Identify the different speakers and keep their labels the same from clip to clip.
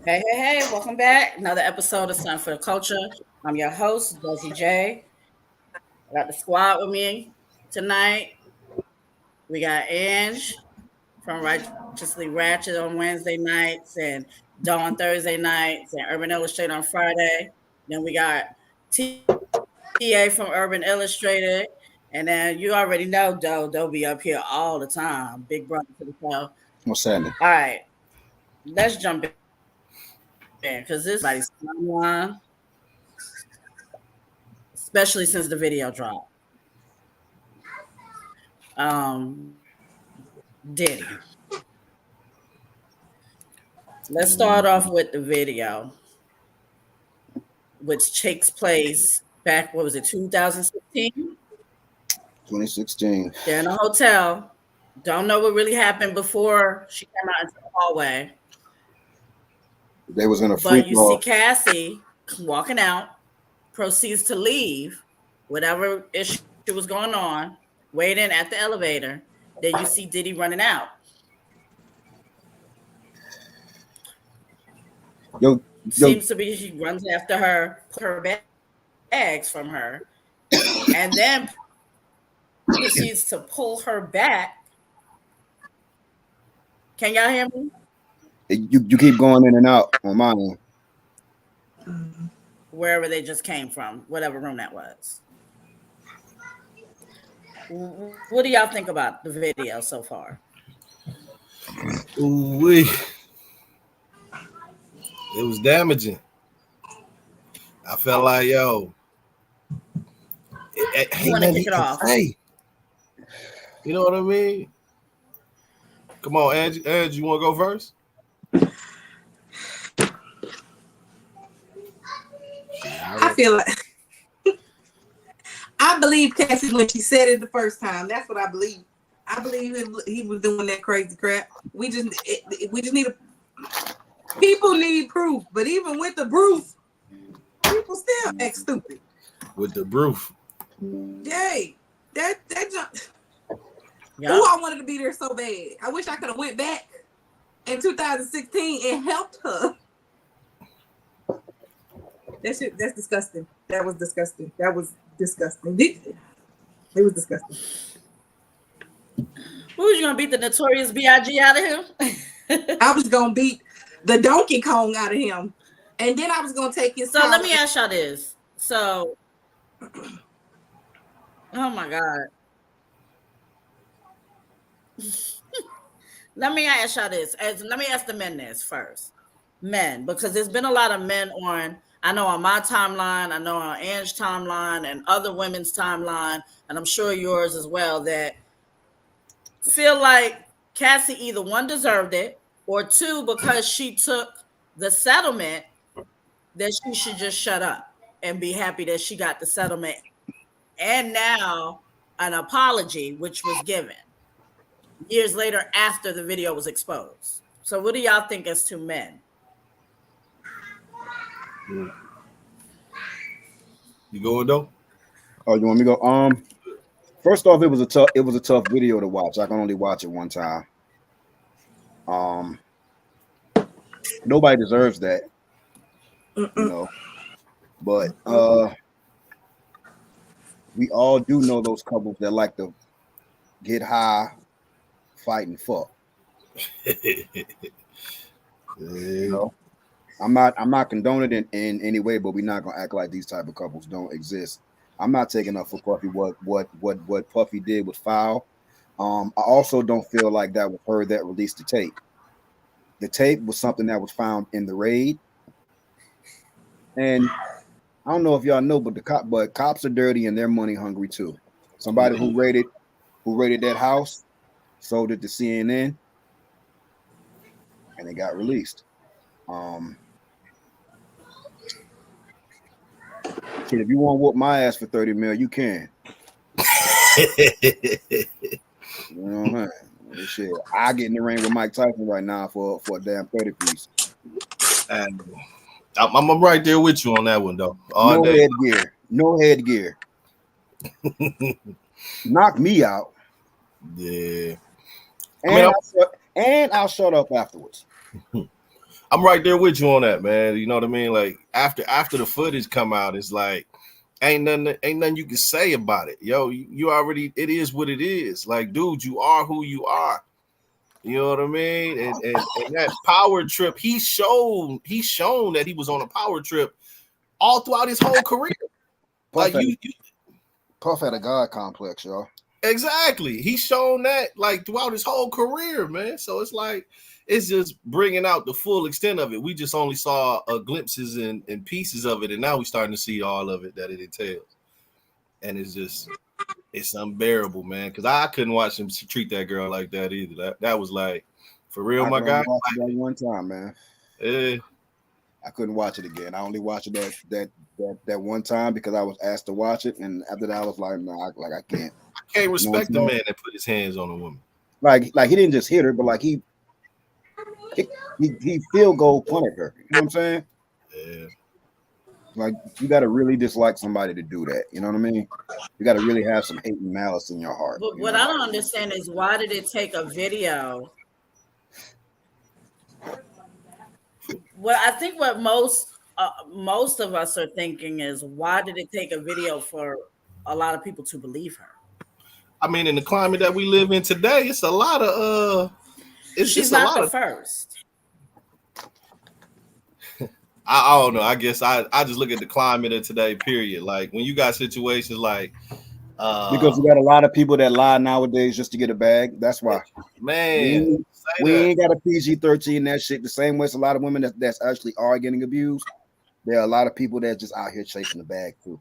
Speaker 1: Hey, welcome back. Another episode of Sun for the Culture. I'm your host, Desi J. I got the squad with me tonight. We got Ange from Righteously Ratchet on Wednesday nights and Dawn Thursday nights and Urban Illustrated on Friday. Then we got TA from Urban Illustrated. And then you already know Doe be up here all the time. Big brother to the show. All
Speaker 2: What's happening?
Speaker 1: right, let's jump in because this is timeline, especially since the video dropped. Diddy. Let's start off with the video, which takes place back, what was it, 2016?
Speaker 2: 2016.
Speaker 1: They're in a hotel. Don't know what really happened before she came out into the hallway.
Speaker 2: They was in a free
Speaker 1: But you see Cassie walking out, proceeds to leave whatever issue was going on, waiting at the elevator. Then you see Diddy running out. Seems to be she runs after her, put her bags from her, and then proceeds to pull her back. Can y'all hear me?
Speaker 2: You keep going in and out on my end.
Speaker 1: Wherever they just came from, whatever room that was. What do y'all think about the video so far?
Speaker 3: Ooh-wee. It was damaging. I felt like, yo,
Speaker 1: You want to kick it off?
Speaker 3: Hey, you know what I mean? Come on, Ange, you want to go first?
Speaker 4: I feel like I believe Cassie when she said it the first time. That's what I believe. I believe he was doing that crazy crap. We just need people need proof, but even with the proof, people still act stupid.
Speaker 3: With the proof.
Speaker 4: Yay. That jump.
Speaker 1: Yep.
Speaker 4: Oh, I wanted to be there so bad. I wish I could have went back in 2016 and helped her. That's disgusting. That was disgusting. It was disgusting.
Speaker 1: Who was you gonna beat the Notorious B.I.G. out of him?
Speaker 4: I was gonna beat the Donkey Kong out of him, and then I was gonna take his.
Speaker 1: So let me ask y'all this. So, oh my God. Let me ask y'all this. Let me ask the men this first. Men, because there's been a lot of men I know on my timeline, I know on Ange's timeline and other women's timeline, and I'm sure yours as well, that feel like Cassie either one deserved it or two, because she took the settlement, that she should just shut up and be happy that she got the settlement and now an apology, which was given years later after the video was exposed. So what do y'all think as two men?
Speaker 3: You going though?
Speaker 2: Oh, you want me to go? First off, it was a tough video to watch. I can only watch it one time. Nobody deserves that, you know. But we all do know those couples that like to get high, fight, and fuck. You know, I'm not condoning it in any way, but we're not gonna act like these type of couples don't exist. I'm not taking up for Puffy. What Puffy did was foul. I also don't feel like that was her that released the tape. The tape was something that was found in the raid, and I don't know if y'all know, but cops are dirty and they're money hungry too. Somebody who raided that house sold it to CNN, and it got released. Kid, if you want to whoop my ass for 30 mil, you can. You know what I'm saying? Shit, I get in the ring with Mike Tyson right now for a damn 30 piece.
Speaker 3: And I'm right there with you on that one though.
Speaker 2: No headgear. Knock me out.
Speaker 3: Yeah.
Speaker 2: And and I'll shut up afterwards.
Speaker 3: I'm right there with you on that, man. You know what I mean? Like after the footage come out, it's like ain't nothing you can say about it. Yo, you already, it is what it is. Like, dude, you are who you are. You know what I mean? And that power trip, he's shown that he was on a power trip all throughout his whole career.
Speaker 2: Puff Puff had a God complex, y'all.
Speaker 3: Exactly. He's shown that like throughout his whole career, man. So it's like, it's just bringing out the full extent of it. We just only saw glimpses and pieces of it, and now we're starting to see all of it that it entails. And it's unbearable, man. Because I couldn't watch him treat that girl like that either. That was like, for real, my guy.
Speaker 2: I watched that one time, man.
Speaker 3: Yeah.
Speaker 2: I couldn't watch it again. I only watched it that one time because I was asked to watch it, and after that, I was like, no, I can't.
Speaker 3: I can't respect the man that put his hands on a woman.
Speaker 2: Like he didn't just hit her, but like he field goal punted her. You know what I'm saying?
Speaker 3: Yeah.
Speaker 2: Like, you got to really dislike somebody to do that. You know what I mean? You got to really have some hate and malice in your heart.
Speaker 1: But what I don't understand is, why did it take a video? Well, I think what most of us are thinking is, why did it take a video for a lot of people to believe her?
Speaker 3: I mean, in the climate that we live in today, it's a lot of
Speaker 1: She's not the first.
Speaker 3: I don't know. I guess I just look at the climate of today, period. Like, when you got situations like
Speaker 2: because you got a lot of people that lie nowadays just to get a bag. That's why.
Speaker 3: Man,
Speaker 2: we ain't got a PG-13 that shit. The same way as a lot of women that's actually are getting abused. There are a lot of people that's just out here chasing the bag too.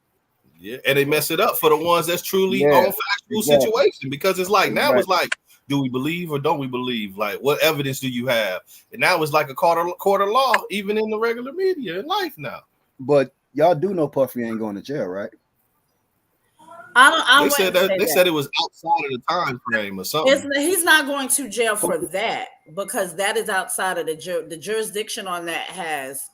Speaker 3: Yeah, and they mess it up for the ones that's truly on factual situation, because it's like now it's like, do we believe or don't we believe? Like, what evidence do you have? And now it's like a court of law, even in the regular media in life now.
Speaker 2: But y'all do know Puffy ain't going to jail, right?
Speaker 3: They said it was outside of the time frame or something.
Speaker 1: He's not going to jail for that, because that is outside of the jurisdiction on that has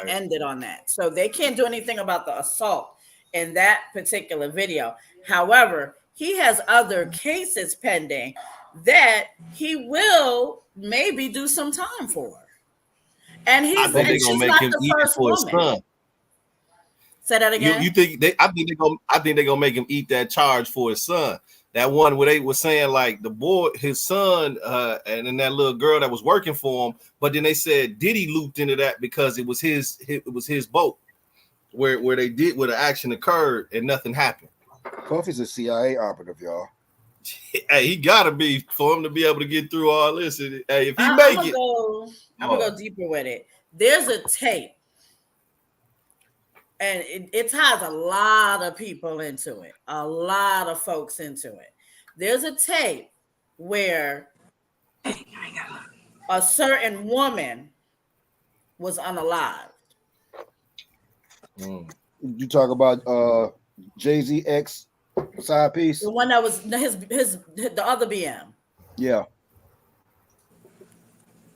Speaker 1: ended on that. So they can't do anything about the assault in that particular video. However, he has other cases pending that he will maybe do some time for. And she's not the first woman. Say that again.
Speaker 3: I think they're gonna make him eat that charge for his son. That one where they were saying like the boy, his son, and then that little girl that was working for him, but then they said Diddy looped into that because it was his boat where the action occurred and nothing happened.
Speaker 2: Puffy's a CIA operative, y'all.
Speaker 3: Hey, he gotta be, for him to be able to get through all this. Hey, if he
Speaker 1: I'm gonna go deeper with it. There's a tape, and it ties a lot of people into it, a lot of folks into it. There's a tape where a certain woman was unalived.
Speaker 2: You talk about Jay-Z ex side piece,
Speaker 1: the one that was the other BM.
Speaker 2: Yeah.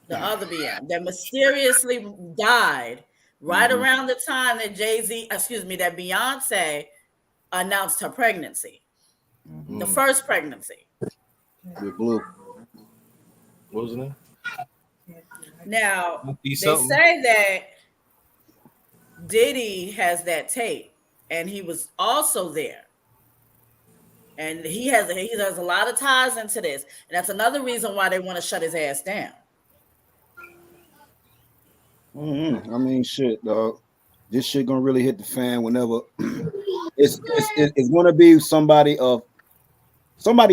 Speaker 1: The other BM that mysteriously died right around the time that that Beyonce announced her pregnancy. The first pregnancy.
Speaker 2: With Blue.
Speaker 3: What was it?
Speaker 1: Now, they say that Diddy has that tape, and he was also there. And he has a lot of ties into this. And that's another reason why they want to shut his ass down.
Speaker 2: I mean, shit, dog. This shit gonna really hit the fan whenever it's gonna be somebody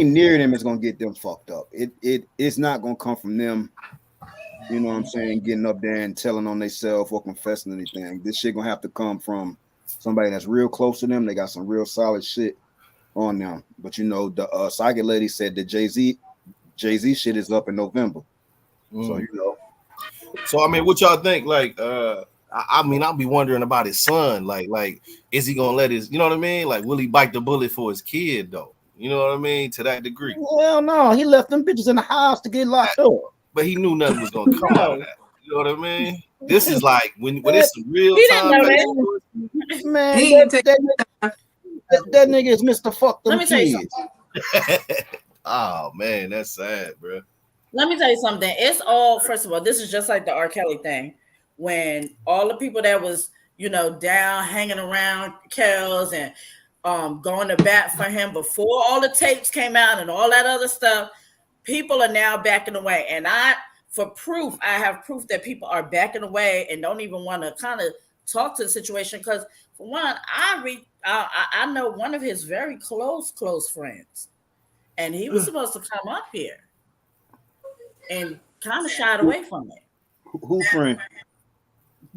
Speaker 2: near them is gonna get them fucked up. It's not gonna come from them, you know what I'm saying, getting up there and telling on themselves or confessing anything. This shit gonna have to come from somebody that's real close to them. They got some real solid shit on them. But you know, the psychic lady said that Jay-Z shit is up in November. So you know.
Speaker 3: So I mean, what y'all think? Like, I mean, I'll be wondering about his son. Like, is he gonna let his, you know what I mean? Like, will he bite the bullet for his kid though? You know what I mean? To that degree.
Speaker 2: Hell no, he left them bitches in the house to get locked up.
Speaker 3: But he knew nothing was gonna come out of that. You know what I mean? This is like when it's some real time.
Speaker 2: Man, that nigga is Mr. Fuck them kids.
Speaker 3: Oh man, that's sad, bro.
Speaker 1: Let me tell you something. It's all, first of all, this is just like the R. Kelly thing. When all the people that was, down, hanging around Kells and going to bat for him before all the tapes came out and all that other stuff, people are now backing away. And for proof, I have proof that people are backing away and don't even want to kind of talk to the situation. Because for one, I know one of his very close friends, and he was supposed to come up here and kind of shied away from it.
Speaker 2: Who friend?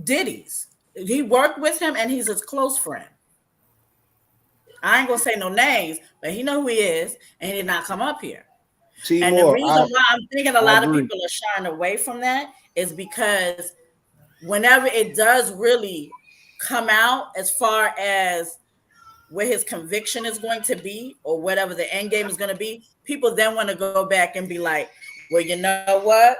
Speaker 1: Diddy's. He worked with him, and he's his close friend. I ain't gonna say no names, but he know who he is, and he did not come up here. And the reason why I'm thinking a lot of people are shying away from that is because whenever it does really come out as far as where his conviction is going to be or whatever the end game is going to be, people then want to go back and be like, well, you know what?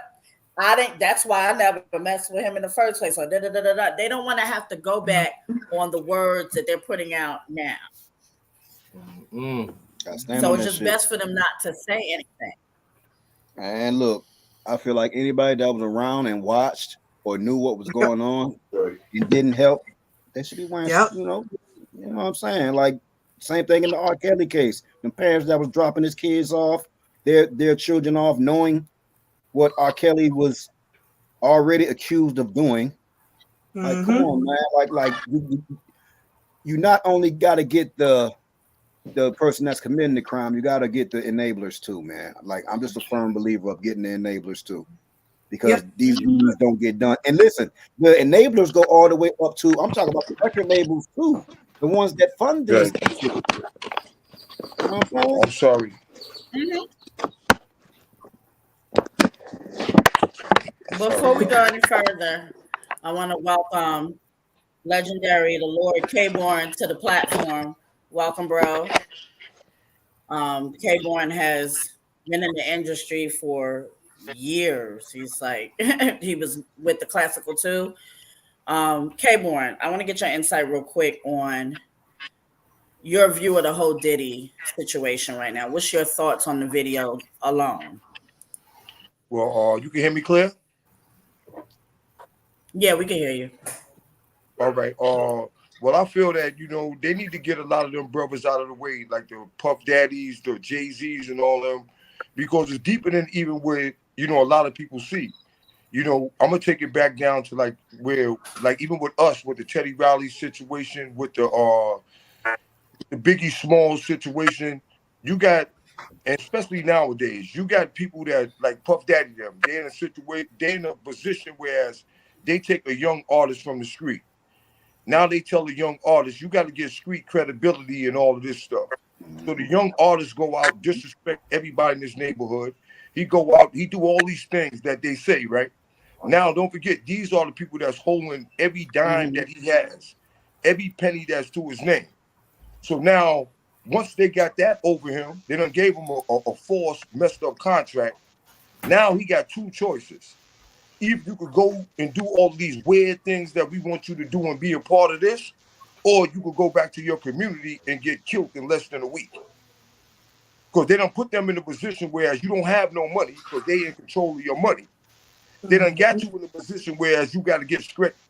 Speaker 1: That's why I never messed with him in the first place. Or da-da-da-da-da. They don't want to have to go back on the words that they're putting out now. So it's just best for them not to say anything.
Speaker 2: And look, I feel like anybody that was around and watched or knew what was going on and didn't help, they should be wearing, you know what I'm saying? Like, same thing in the R. Kelly case. The parents that was dropping his kids off, their children off, knowing what R. Kelly was already accused of doing. Like, come on, man. Like you not only got to get the person that's committing the crime, you got to get the enablers too, man. Like, I'm just a firm believer of getting the enablers too, because these dudes don't get done. And listen, the enablers go all the way up to, I'm talking about the record labels too, the ones that fund this. You know what I'm
Speaker 5: sorry.
Speaker 1: Before we go any further, I want to welcome legendary, the Lord K-Born, to the platform. Welcome, bro. K-Born has been in the industry for years. He's like, he was with the classical too. K-Born, I want to get your insight real quick on your view of the whole Diddy situation right now. What's your thoughts on the video alone?
Speaker 5: Well, you can hear me clear?
Speaker 1: Yeah, we can hear you.
Speaker 5: All right. Well, I feel that, they need to get a lot of them brothers out of the way, like the Puff Daddies, the Jay-Z's and all them, because it's deeper than even where, a lot of people see. I'm going to take it back down to like where, like even with us, with the Teddy Riley situation, with the Biggie Smalls situation, you got, and especially nowadays, you got people that like Puff Daddy them. They're in a situation, they're in a position whereas they take a young artist from the street. Now they tell the young artist, you got to get street credibility and all of this stuff. So the young artists go out, disrespect everybody in this neighborhood. He go out, he do all these things that they say, right? Now, don't forget, these are the people that's holding every dime that he has, every penny that's to his name. So now, once they got that over him, they done gave him a false, messed up contract. Now he got two choices. If you could go and do all these weird things that we want you to do and be a part of this, or you could go back to your community and get killed in less than a week. Because they don't put them in a position where you don't have no money because they in control of your money. They done got you in a position where you got to get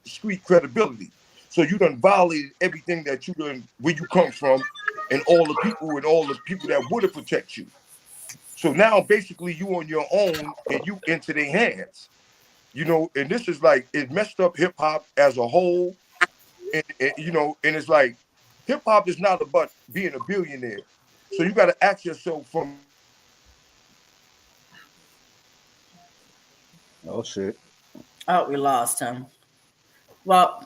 Speaker 5: street credibility. So you done violated everything that you done, where you come from, and all the people that would have protect you. So now basically you on your own and you into their hands. And this is like, it messed up hip hop as a whole. And it's like, hip hop is not about being a billionaire. So you got to ask yourself from.
Speaker 2: Oh, shit.
Speaker 1: Oh, we lost him. Well,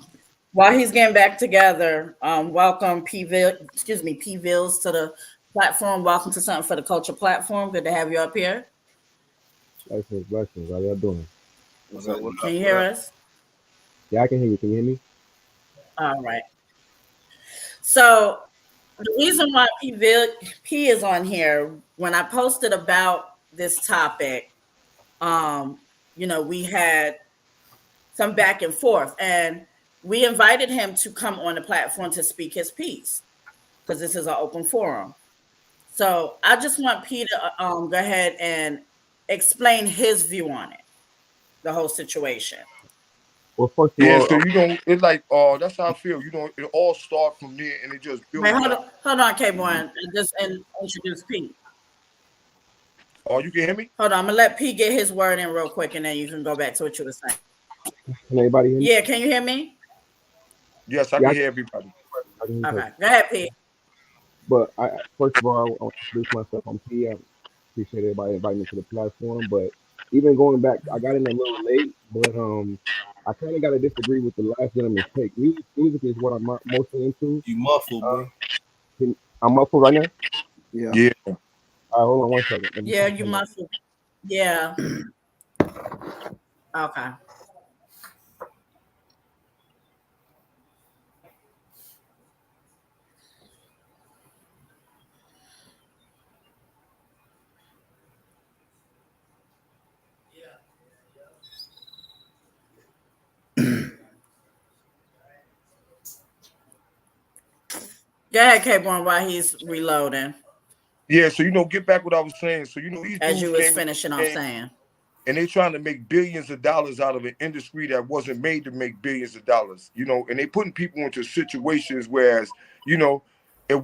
Speaker 1: while he's getting back together, welcome P-Vills to the platform. Welcome to Something for the Culture platform. Good to have you up here.
Speaker 6: Blessings. How y'all doing?
Speaker 1: Can you hear us?
Speaker 6: Yeah, I can hear you. Can you hear me?
Speaker 1: All right. So the reason why P is on here, when I posted about this topic, we had some back and forth, and we invited him to come on the platform to speak his piece because this is an open forum. So I just want Peter go ahead and explain his view on it, the whole situation.
Speaker 6: Well, first of
Speaker 5: Yeah,
Speaker 6: all,
Speaker 5: so it's like that's how I feel. It all starts from there and it just
Speaker 1: Wait,
Speaker 5: builds up.
Speaker 1: hold on, K1. Just introduce Pete.
Speaker 5: Oh, you can hear me?
Speaker 1: Hold on, I'm gonna let Pete get his word in real quick, and then you can go back to what you were saying.
Speaker 6: can anybody hear me?
Speaker 1: Yeah, can you hear me?
Speaker 5: Yes, I
Speaker 6: Yeah,
Speaker 5: can hear everybody.
Speaker 6: I can hear you.
Speaker 1: Okay, go ahead, Pete.
Speaker 6: But first of all, I want to introduce myself. I'm P. I appreciate everybody inviting me to the platform. But even going back, I got in a little late, but I kind of got to disagree with the last gentleman's take. Music is what I'm mostly into.
Speaker 3: You muffled, bro.
Speaker 6: I'm muffled right now.
Speaker 2: Yeah.
Speaker 5: Yeah.
Speaker 6: All right, hold on one second. Let me
Speaker 1: Yeah, you
Speaker 6: turn that.
Speaker 1: must. Yeah. Okay. Go ahead, K1, while he's reloading,
Speaker 5: Yeah, so get back what I was saying. So these
Speaker 1: as
Speaker 5: dudes
Speaker 1: you was
Speaker 5: came in
Speaker 1: finishing
Speaker 5: the
Speaker 1: off
Speaker 5: game
Speaker 1: saying.
Speaker 5: and they're trying to make billions of dollars out of an industry that wasn't made to make billions of dollars, and they putting people into situations whereas, and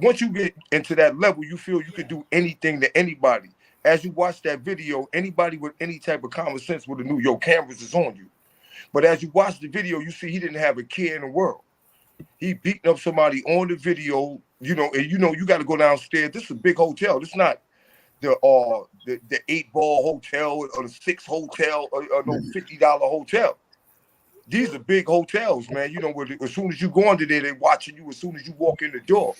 Speaker 5: once you get into that level, you feel you could do anything to anybody. As you watch that video, anybody with any type of common sense would have knew your cameras is on you. But as you watch the video, you see he didn't have a care in the world. He beating up somebody on the video, and you got to go downstairs. This is a big hotel. This is not the 8-ball hotel or the 6 hotel or no $50 hotel. These are big hotels, man. Where as soon as you go under there, they watching you as soon as you walk in the door.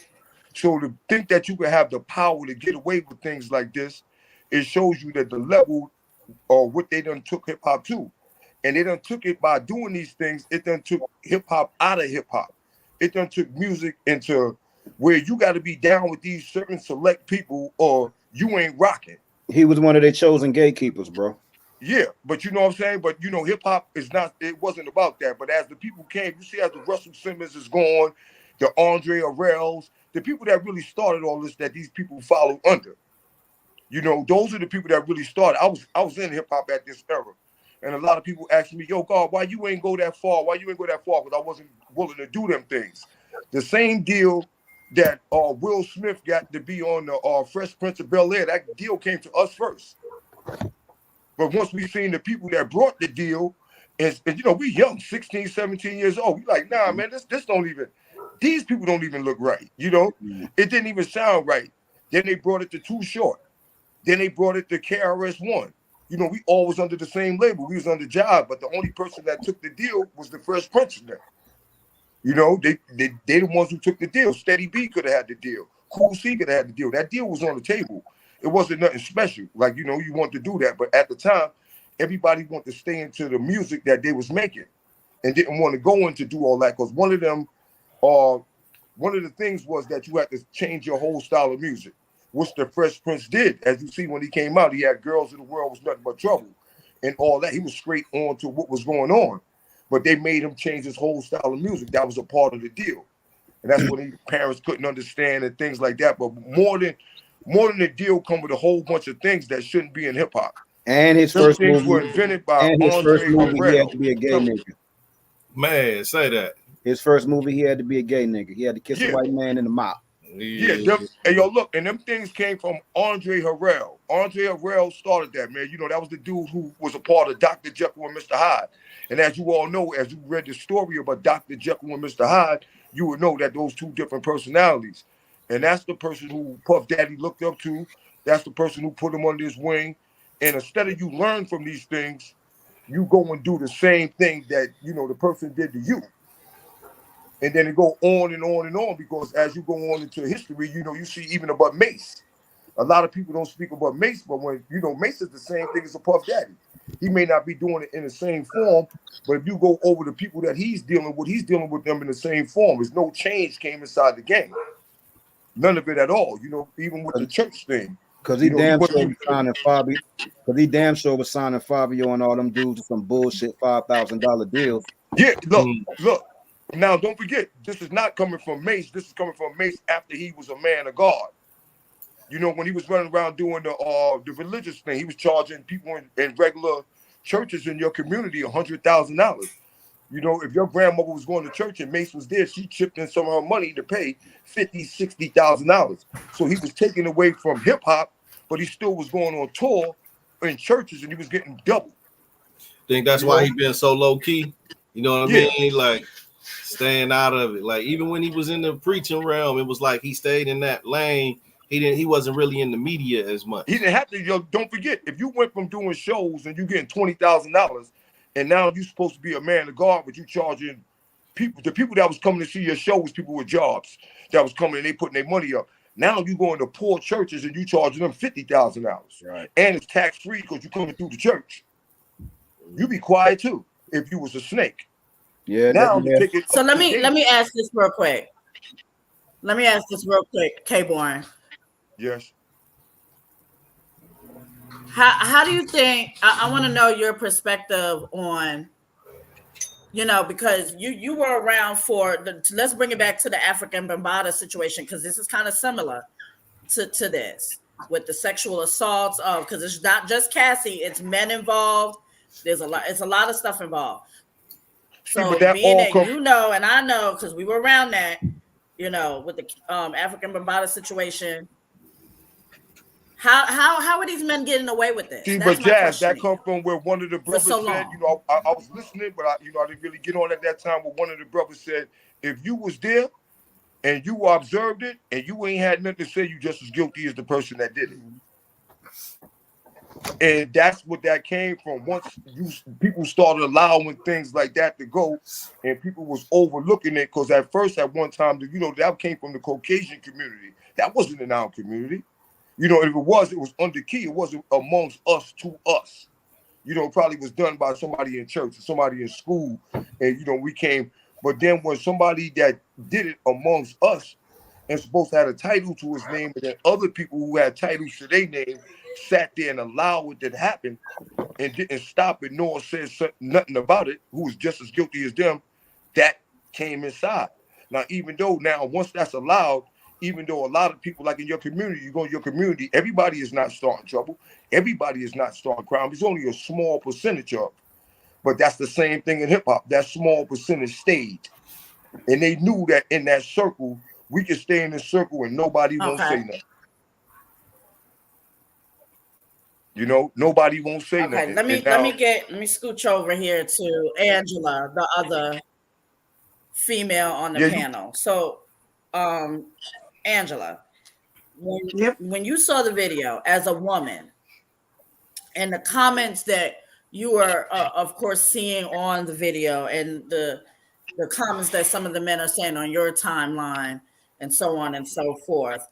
Speaker 5: So to think that you can have the power to get away with things like this, it shows you that the level or what they done took hip hop to. And they done took it by doing these things, it done took hip hop out of hip hop. It done took music into where you got to be down with these certain select people or you ain't rocking.
Speaker 2: He was one of their chosen gatekeepers, bro.
Speaker 5: Yeah, but you know what I'm saying? But hip hop is not, it wasn't about that. But as the people came, you see as the Russell Simmons is gone, the Andre Arells, the people that really started all this that these people follow under. Those are the people that really started. I was in hip hop at this era. And a lot of people ask me, yo, God, why you ain't go that far? Why you ain't go that far? Because I wasn't willing to do them things. The same deal that Will Smith got to be on the Fresh Prince of Bel-Air, that deal came to us first. But once we seen the people that brought the deal, and we young, 16, 17 years old, we like, nah, man, this don't even, these people don't even look right. It didn't even sound right. Then they brought it to Too Short. Then they brought it to KRS-One. We all was under the same label. We was under Job, but the only person that took the deal was the Fresh Prince of them. They the ones who took the deal. Steady B could have had the deal. Cool C could have had the deal. That deal was on the table. It wasn't nothing special. Like, you want to do that. But at the time, everybody wanted to stay into the music that they was making and didn't want to go in to do all that. Because one of the things was that you had to change your whole style of music, which the Fresh Prince did. As you see when he came out, he had Girls in the World Was Nothing But Trouble and all that. He was straight on to what was going on. But they made him change his whole style of music. That was a part of the deal. And that's what his parents couldn't understand and things like that. But more than the deal come with a whole bunch of things that shouldn't be in hip hop.
Speaker 2: And his
Speaker 5: Those
Speaker 2: first
Speaker 5: things
Speaker 2: movie,
Speaker 5: were invented by
Speaker 2: and his first
Speaker 5: Andre
Speaker 2: movie, he had
Speaker 5: Harrell.
Speaker 2: to be a gay nigga.
Speaker 3: Man, say that.
Speaker 2: His first movie, he had to be a gay nigga. He had to kiss a white man in the mouth.
Speaker 5: Yeah, and yo, look, and them things came from Andre Harrell. Andre Harrell started that, man. That was the dude who was a part of Dr. Jekyll and Mr. Hyde. And as you all know, as you read the story about Dr. Jekyll and Mr. Hyde, you would know that those two different personalities. And that's the person who Puff Daddy looked up to. That's the person who put him under his wing. And instead of you learn from these things, you go and do the same thing that, the person did to you. And then it go on and on and on, because as you go on into history, you see even about Mace. A lot of people don't speak about Mace, but when Mace is the same thing as a Puff Daddy. He may not be doing it in the same form, but if you go over the people that he's dealing with them in the same form. There's no change came inside the game. None of it at all. Even with the church thing.
Speaker 2: Because he damn sure was signing Fabio. Because he damn sure was signing Fabio and all them dudes to some bullshit $5,000 deals.
Speaker 5: Yeah, look. Now, don't forget, this is not coming from Mace. This is coming from Mace after he was a man of God. You know, when he was running around doing the religious thing, he was charging people in regular churches in your community $100,000. You know, if your grandmother was going to church and Mace was there, she chipped in some of her money to pay $50,000-$60,000. So he was taken away from hip hop, but he still was going on tour in churches, and he was getting double.
Speaker 3: Think that's why he been so low key. You know what I mean? Like staying out of it. Like even when he was in the preaching realm, it was like he stayed in that lane. He wasn't really in the media as much.
Speaker 5: He didn't have to. Yo, don't forget, if you went from doing shows and you getting $20,000, and now you're supposed to be a man of God, but you charging people. The people that was coming to see your show was people with jobs that was coming and they putting their money up. Now you going to poor churches and you charging them $50,000,
Speaker 2: right?
Speaker 5: And it's tax free because you're coming through the church. You be quiet too if you was a snake.
Speaker 2: Yeah.
Speaker 5: Now
Speaker 1: so let me ask this real quick. K-Born.
Speaker 5: Yes.
Speaker 1: How do you think? I want to know your perspective on, you know, because you were around for let's bring it back to the African Bambaataa situation, because this is kind of similar to this with the sexual assaults of, because it's not just Cassie, it's men involved. It's a lot of stuff involved. So being that you know, and I know because we were around that, you know, with the African Bambaataa situation. How are these men getting away with this?
Speaker 5: See, but Jazz, that come from where one of the brothers said, you know, I was listening, but I didn't really get on at that time. Where one of the brothers said, if you was there and you observed it and you ain't had nothing to say, you just as guilty as the person that did it. And that's what that came from. Once people started allowing things like that to go, and people was overlooking it, because at one time, you know, that came from the Caucasian community. That wasn't in our community. You know, if it was under key. It wasn't amongst us to us. You know, it probably was done by somebody in church or somebody in school. And, you know, we came. But then when somebody that did it amongst us and supposed to have a title to his name, and then other people who had titles to their name sat there and allowed it to happen and didn't stop it nor said nothing about it, who was just as guilty as them, that came inside. Now, even though once that's allowed, even though a lot of people, like in your community, you go in your community, everybody is not starting trouble. Everybody is not starting crime. It's only a small percentage of. But that's the same thing in hip hop. That small percentage stayed. And they knew that in that circle, we could stay in the circle and nobody won't say nothing. You know, nobody won't say nothing.
Speaker 1: Let me scooch over here to Angela, the other female on the panel. So Angela, when you saw the video as a woman and the comments that you were, of course, seeing on the video and the comments that some of the men are saying on your timeline and so on and so forth,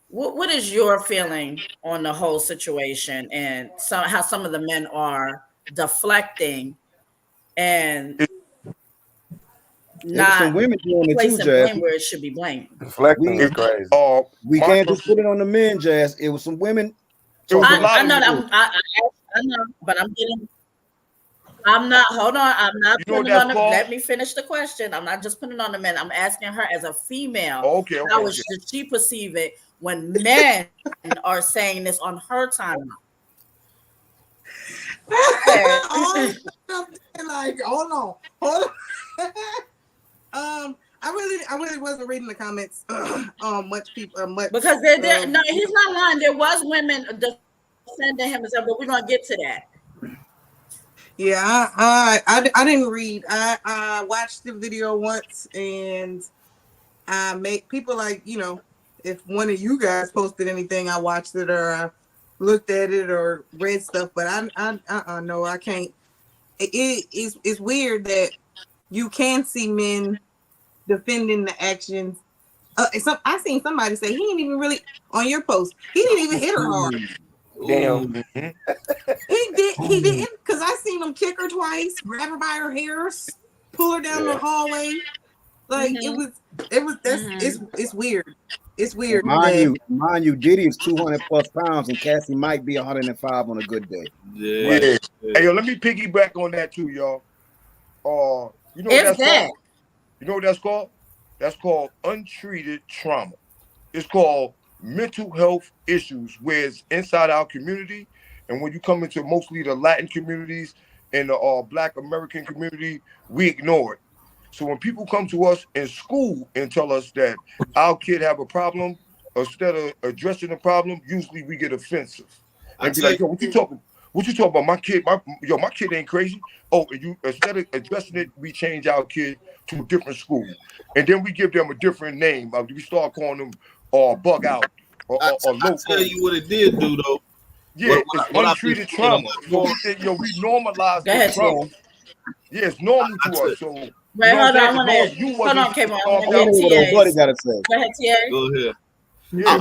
Speaker 1: what is your feeling on the whole situation and how some of the men are deflecting and not
Speaker 2: some women doing it too, Jazz.
Speaker 1: blame where it should be blamed.
Speaker 7: Deflecting is crazy.
Speaker 2: We can't just put it on the men, Jazz. It was some women.
Speaker 1: I know, but I'm not. Hold on. I'm not putting it on the. Let me finish the question. I'm not just putting it on the men. I'm asking her as a female. How should she perceive it when men are saying this on her timeline?
Speaker 4: Like, hold on. I really wasn't reading the comments much
Speaker 1: because they're no, he's not lying. There was women defending him and stuff, but we're gonna get to that.
Speaker 4: Yeah, I didn't read. I watched the video once, and I make people like, you know, if one of you guys posted anything, I watched it or I looked at it or read stuff, but no, I can't. It's weird that you can see men defending the actions. I seen somebody say he didn't even really on your post. He didn't even hit her hard.
Speaker 5: Damn.
Speaker 4: He didn't, because I seen him kick her twice, grab her by her hair, pull her down the hallway. Like it's weird. It's weird.
Speaker 2: Mind you, Diddy is 200 plus pounds and Cassie might be 105 on a good day.
Speaker 5: Yeah. Hey, yo, let me piggyback on that too, y'all. You know what that's called? You know what that's called? That's called untreated trauma. It's called mental health issues, where it's inside our community, and when you come into mostly the Latin communities and the Black American community, we ignore it. So when people come to us in school and tell us that our kid have a problem, instead of addressing the problem, usually we get offensive
Speaker 3: I
Speaker 5: and be
Speaker 3: tell
Speaker 5: like,
Speaker 3: you,
Speaker 5: "Yo, what you talking? What you talking about? My kid, my kid ain't crazy." Oh, and you instead of addressing it, we change our kid to a different school, and then we give them a different name. We start calling them bug out or
Speaker 3: I tell
Speaker 5: loco.
Speaker 3: you what it did do though.
Speaker 5: Yeah, it's
Speaker 3: What I've been
Speaker 5: untreated
Speaker 3: seeing a
Speaker 5: trauma.
Speaker 3: lot
Speaker 5: So
Speaker 3: more.
Speaker 5: we think, we normalize
Speaker 1: Go
Speaker 5: this
Speaker 1: ahead,
Speaker 5: trauma.
Speaker 1: Tia.
Speaker 5: Yeah, it's normal
Speaker 3: I
Speaker 5: to
Speaker 3: tell
Speaker 5: us. So you
Speaker 1: Wait,
Speaker 5: know what I'm
Speaker 1: hold on.
Speaker 5: saying?
Speaker 1: I
Speaker 5: As
Speaker 1: want
Speaker 5: long
Speaker 1: to
Speaker 5: as you
Speaker 1: hold
Speaker 5: wasn't
Speaker 1: on, K1. I
Speaker 5: found
Speaker 1: want
Speaker 2: I
Speaker 1: to
Speaker 2: want
Speaker 1: hear
Speaker 2: to hear what old buddy
Speaker 1: TA's.
Speaker 2: got to say.
Speaker 1: Go ahead, TA.
Speaker 3: Go ahead.
Speaker 5: yeah.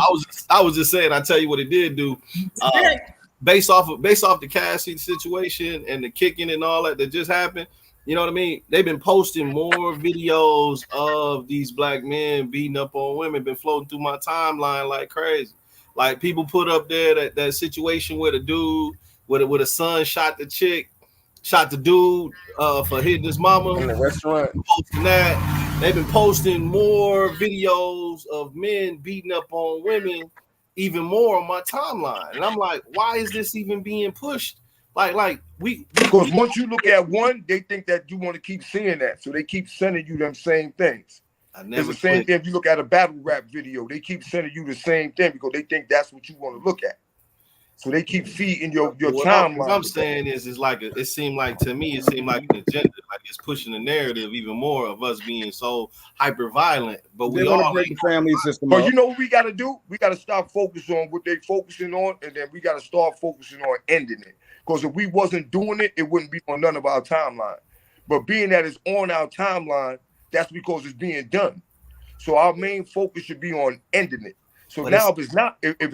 Speaker 3: I was just saying. I tell you what it did do.
Speaker 1: Go ahead.
Speaker 3: Based off the Cassie situation and the kicking and all that just happened. You know what I mean? They've been posting more videos of these black men beating up on women, been floating through my timeline like crazy. Like people put up there that situation where the dude with a son shot the chick, shot the dude for hitting his mama.
Speaker 7: in the restaurant.
Speaker 3: Posting that. They've been posting more videos of men beating up on women, even more on my timeline. And I'm like, why is this even being pushed? Like we
Speaker 5: Because once you look at one, they think that you want to keep seeing that. So they keep sending you them same things.
Speaker 3: I
Speaker 5: It's
Speaker 3: never
Speaker 5: the same
Speaker 3: clicked.
Speaker 5: thing if you look at a battle rap video. They keep sending you the same thing because they think that's what you want to look at. So they keep feeding your
Speaker 3: What
Speaker 5: timeline.
Speaker 3: I'm saying is like it seemed like to me, it seemed like an agenda, like it's pushing the narrative even more of us being so hyper violent. But
Speaker 2: They
Speaker 3: we
Speaker 2: want to
Speaker 3: all
Speaker 2: break the family system
Speaker 5: But
Speaker 2: up.
Speaker 5: you know what we got to do? We got to stop focusing on what they focusing on, and then we got to start focusing on ending it. Because if we wasn't doing it, it wouldn't be on none of our timeline. But being that it's on our timeline, that's because it's being done. So our main focus should be on ending it. So
Speaker 3: But
Speaker 5: now, if it's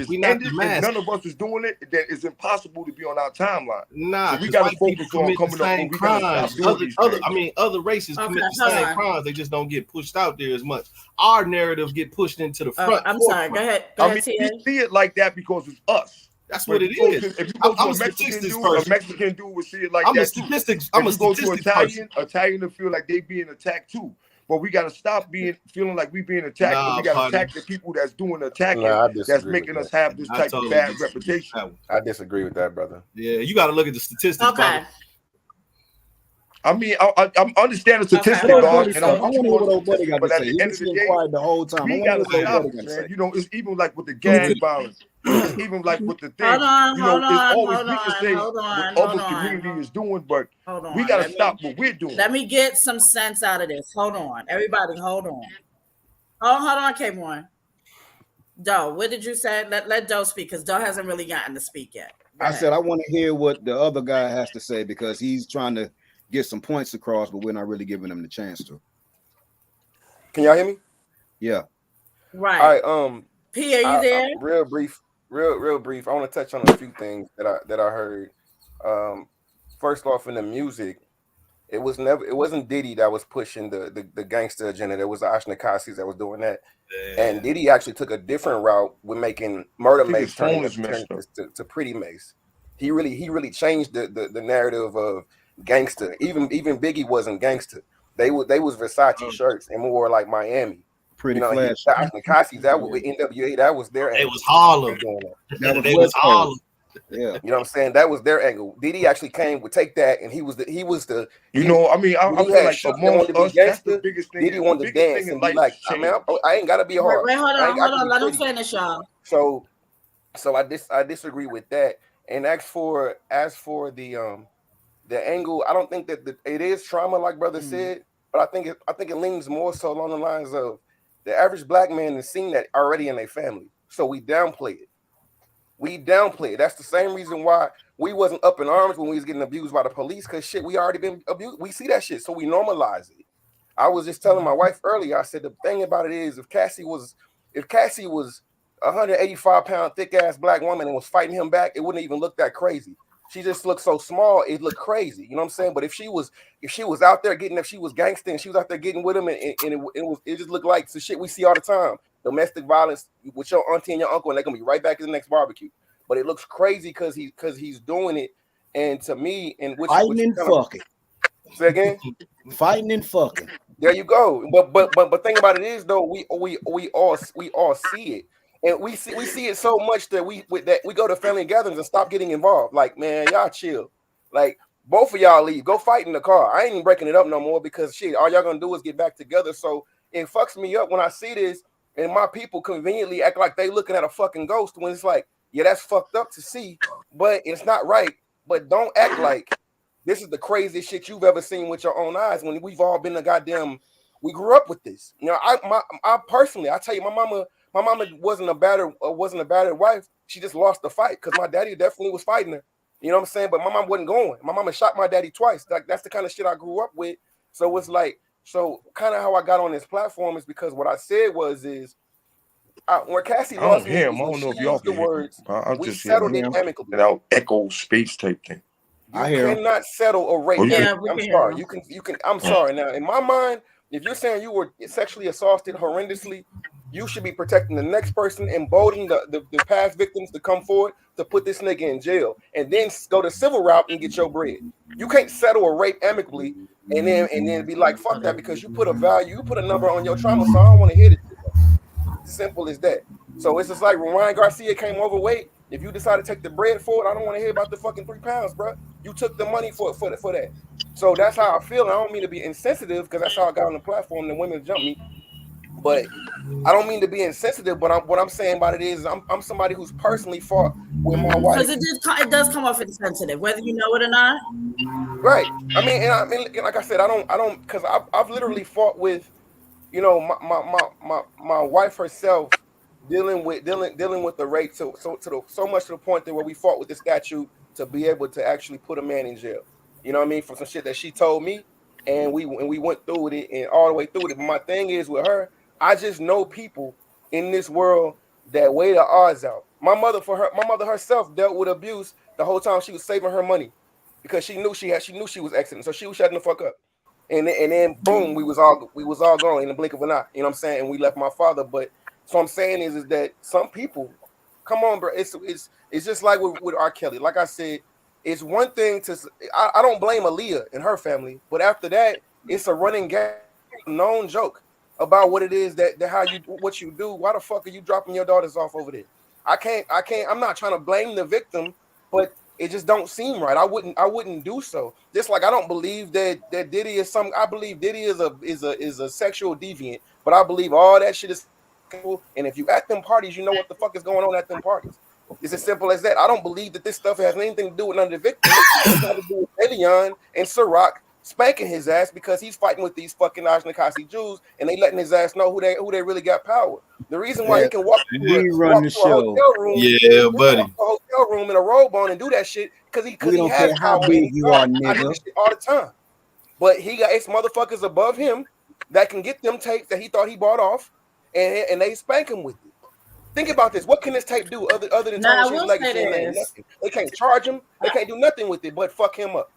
Speaker 3: we not
Speaker 5: ended
Speaker 3: the
Speaker 5: and
Speaker 3: mass.
Speaker 5: none of us is doing it, then it's impossible to be on our timeline.
Speaker 3: Nah,
Speaker 5: So we
Speaker 3: because
Speaker 5: got to
Speaker 3: white people
Speaker 5: focus on
Speaker 3: commit the
Speaker 5: coming up
Speaker 3: same
Speaker 5: when we got to stop
Speaker 3: crimes.
Speaker 5: doing these things.
Speaker 3: Other races
Speaker 1: Okay,
Speaker 3: commit the
Speaker 1: hold
Speaker 3: same
Speaker 1: on.
Speaker 3: crimes. They just don't get pushed out there as much. Our narrative get pushed into the
Speaker 1: Oh,
Speaker 3: front.
Speaker 1: I'm sorry. Go ahead. Go
Speaker 5: I
Speaker 1: ahead,
Speaker 5: mean,
Speaker 1: TA.
Speaker 5: we see it like that because it's us.
Speaker 3: That's
Speaker 5: But
Speaker 3: what it is.
Speaker 5: if you go to
Speaker 3: I'm
Speaker 5: a
Speaker 3: a
Speaker 5: Mexican
Speaker 3: statistics
Speaker 5: dude, a
Speaker 3: person.
Speaker 5: Mexican dude would see it like
Speaker 3: I'm a
Speaker 5: that too.
Speaker 3: statistics.
Speaker 5: If
Speaker 3: I'm a
Speaker 5: you go to
Speaker 3: statistics person.
Speaker 5: Italian to feel like they being attacked too. But we got to stop feeling like we being attacked, and
Speaker 3: Nah,
Speaker 5: we got to
Speaker 3: partner.
Speaker 5: attack the people that's doing the attacking,
Speaker 7: No, I
Speaker 5: that's
Speaker 7: disagree
Speaker 5: making
Speaker 7: with
Speaker 5: us
Speaker 7: that.
Speaker 5: have this
Speaker 3: I
Speaker 5: type of
Speaker 3: totally
Speaker 5: bad
Speaker 3: disagree with
Speaker 5: reputation.
Speaker 3: that one.
Speaker 7: I disagree with that, brother.
Speaker 3: Yeah, you got to look at the statistics,
Speaker 1: Okay.
Speaker 3: brother.
Speaker 5: I mean, I understand the statistic,
Speaker 1: Okay,
Speaker 2: What old
Speaker 5: God,
Speaker 2: buddy
Speaker 5: and
Speaker 2: say?
Speaker 5: I'm
Speaker 2: I
Speaker 5: with
Speaker 2: want to
Speaker 5: you
Speaker 2: hear
Speaker 5: on
Speaker 2: what
Speaker 5: the
Speaker 2: old buddy
Speaker 5: statistic,
Speaker 2: got to
Speaker 5: but at
Speaker 2: say.
Speaker 5: the
Speaker 2: He
Speaker 5: end
Speaker 2: was
Speaker 5: of the
Speaker 2: sitting
Speaker 5: day,
Speaker 2: quiet the whole time. I
Speaker 5: we
Speaker 2: want to
Speaker 5: got
Speaker 2: hear
Speaker 5: to
Speaker 2: what old
Speaker 5: stop
Speaker 2: buddy
Speaker 5: it,
Speaker 2: got to say.
Speaker 5: man. You know, it's even like with the gang violence. It's even like with the thing.
Speaker 1: Hold on,
Speaker 5: You know,
Speaker 1: hold
Speaker 5: it's
Speaker 1: on,
Speaker 5: always
Speaker 1: hold
Speaker 5: we can
Speaker 1: on,
Speaker 5: say
Speaker 1: hold on,
Speaker 5: what
Speaker 1: hold
Speaker 5: other
Speaker 1: on.
Speaker 5: community is doing, but
Speaker 1: Hold on.
Speaker 5: we got to stop what we're doing.
Speaker 1: Let me get some sense out of this. Hold on. Everybody, hold on. Hold on, K1. Doe, what did you say? Let Doe speak because Doe hasn't really gotten to speak yet. Go
Speaker 2: I
Speaker 1: ahead.
Speaker 2: said I want to hear what the other guy has to say because he's trying to get some points across, but we're not really giving him the chance to.
Speaker 7: Can y'all hear me?
Speaker 2: Yeah.
Speaker 1: Right.
Speaker 7: All right.
Speaker 1: P, are you there?
Speaker 7: Real brief. I want to touch on a few things that I heard. First off, in the music, it wasn't Diddy that was pushing the gangster agenda. There was the Ashna Cassie that was doing that.
Speaker 3: Yeah.
Speaker 7: And Diddy actually took a different route with making Murder
Speaker 5: I think
Speaker 7: Mace
Speaker 5: his phone is
Speaker 7: turn
Speaker 5: messed up.
Speaker 7: to Pretty Mace. He really changed the narrative of gangster. Even Biggie wasn't gangster. They was Versace shirts and more like Miami.
Speaker 2: Pretty
Speaker 7: You know,
Speaker 2: flash.
Speaker 7: the Ashna Cassie that was with NWA. That was their
Speaker 3: It
Speaker 7: angle.
Speaker 3: was Harlem.
Speaker 2: That was
Speaker 3: They
Speaker 2: West
Speaker 3: was Harlem.
Speaker 2: Yeah.
Speaker 7: You know what I'm saying? That was their angle. Diddy actually would take that, and he was the.
Speaker 5: You know, I mean, I
Speaker 7: When he
Speaker 5: feel
Speaker 7: had
Speaker 5: like
Speaker 7: shook that
Speaker 5: amongst
Speaker 7: wanted to be
Speaker 5: us, that's the
Speaker 7: gangster,
Speaker 5: biggest thing.
Speaker 7: Diddy
Speaker 5: The
Speaker 7: wanted to
Speaker 5: biggest
Speaker 7: dance
Speaker 5: thing in
Speaker 7: and be
Speaker 5: life
Speaker 7: like,
Speaker 5: is
Speaker 7: I mean,
Speaker 5: change.
Speaker 7: I ain't gotta be hard.
Speaker 1: Wait, hold
Speaker 7: I ain't got to
Speaker 1: on.
Speaker 7: be
Speaker 1: Let him
Speaker 7: pretty.
Speaker 1: finish, y'all.
Speaker 7: So I disagree with that. And as for the angle, I don't think that it is trauma, like brother said, but I think it leans more so along the lines of the average black man has seen that already in their family. So we downplay it. That's the same reason why we wasn't up in arms when we was getting abused by the police, because shit, we already been abused. We see that shit, so we normalize it. I was just telling my wife earlier, I said the thing about it is if Cassie was 185-pound thick ass black woman and was fighting him back, it wouldn't even look that crazy. She just looked so small, it looked crazy. You know what I'm saying? But if she was out there getting, if she was gangster and she was out there getting with him, and it just looked like the shit we see all the time. Domestic violence with your auntie and your uncle, and they're gonna be right back in the next barbecue. But it looks crazy because he's doing it. And to me, and
Speaker 2: fighting and fucking.
Speaker 7: Say again?
Speaker 2: Fighting and fucking.
Speaker 7: There you go. But thing about it is though, we all see it. And we see it so much that we go to family gatherings and stop getting involved. Like, man, y'all chill. Like, both of y'all leave. Go fight in the car. I ain't even breaking it up no more because shit, all y'all gonna do is get back together. So it fucks me up when I see this and my people conveniently act like they looking at a fucking ghost when it's like, yeah, that's fucked up to see, but it's not right. But don't act like this is the craziest shit you've ever seen with your own eyes when we've all been a goddamn. We grew up with this. You know, I personally, I tell you, my mama wasn't a battered wife. She just lost the fight because my daddy definitely was fighting her. You know what I'm saying? But my mom wasn't going. My mama shot my daddy twice. Like, that's the kind of shit I grew up with. So it's like, so kind of how I got on this platform is because what I said where Cassie lost me,
Speaker 5: I don't know if y'all
Speaker 7: used the words, we
Speaker 5: just
Speaker 7: settled it amicably.
Speaker 5: Without echo space type thing.
Speaker 7: You cannot settle a rape. I'm sorry. You can. I'm sorry. Now, in my mind, if you're saying you were sexually assaulted horrendously, you should be protecting the next person, emboldening the past victims to come forward to put this nigga in jail, and then go the civil route and get your bread. You can't settle a rape amicably and then be like, fuck that, because you put a number on your trauma, so I don't want to hear it. Simple as that. So it's just like when Ryan Garcia came overweight. If you decide to take the bread for it, I don't want to hear about the fucking 3 pounds, bro. You took the money for that. So that's how I feel. And I don't mean to be insensitive because that's how I got on the platform. The women jump me, but I don't mean to be insensitive. But what I'm saying about it is I'm somebody who's personally fought with my wife.
Speaker 1: Because it does come off insensitive, whether you know it or not.
Speaker 7: Right. I mean, like I said, I don't, because I've literally fought with, you know, my wife herself. Dealing with the rape so much to the point that where we fought with the statute to be able to actually put a man in jail. You know what I mean? For some shit that she told me, and we went through with it and all the way through with it. But my thing is with her, I just know people in this world that weigh the odds out. My mother herself dealt with abuse the whole time she was saving her money because she knew she was exiting, so she was shutting the fuck up. And then boom, we was all gone in the blink of an eye. You know what I'm saying? And we left my father, but. So I'm saying is that some people, come on, bro. It's just like with R. Kelly. Like I said, it's one thing to. I don't blame Aaliyah and her family, but after that, it's a running gag, known joke about what it is that what you do. Why the fuck are you dropping your daughters off over there? I can't. I'm not trying to blame the victim, but it just don't seem right. I wouldn't do so. Just like I don't believe that Diddy is some. I believe Diddy is a sexual deviant, but I believe all that shit is. And if you at them parties, you know what the fuck is going on at them parties. It's as simple as that. I don't believe that this stuff has anything to do with none of the victims. It's got to do with Leon and Ciroc spanking his ass because he's fighting with these fucking Cassie Jews, and they letting his ass know who they really got power. The reason why he can walk to a hotel room,
Speaker 3: buddy,
Speaker 7: a hotel room in a robe on and do that shit because he has
Speaker 2: how
Speaker 7: power.
Speaker 2: big you are, nigga.
Speaker 7: I do this shit all the time, but he got it's motherfuckers above him that can get them tapes that he thought he bought off. And they spank him with it. Think about this. What can this tape do other than tarnish his legacy and name? Nothing. They can't charge him. They can't do nothing with it but fuck him up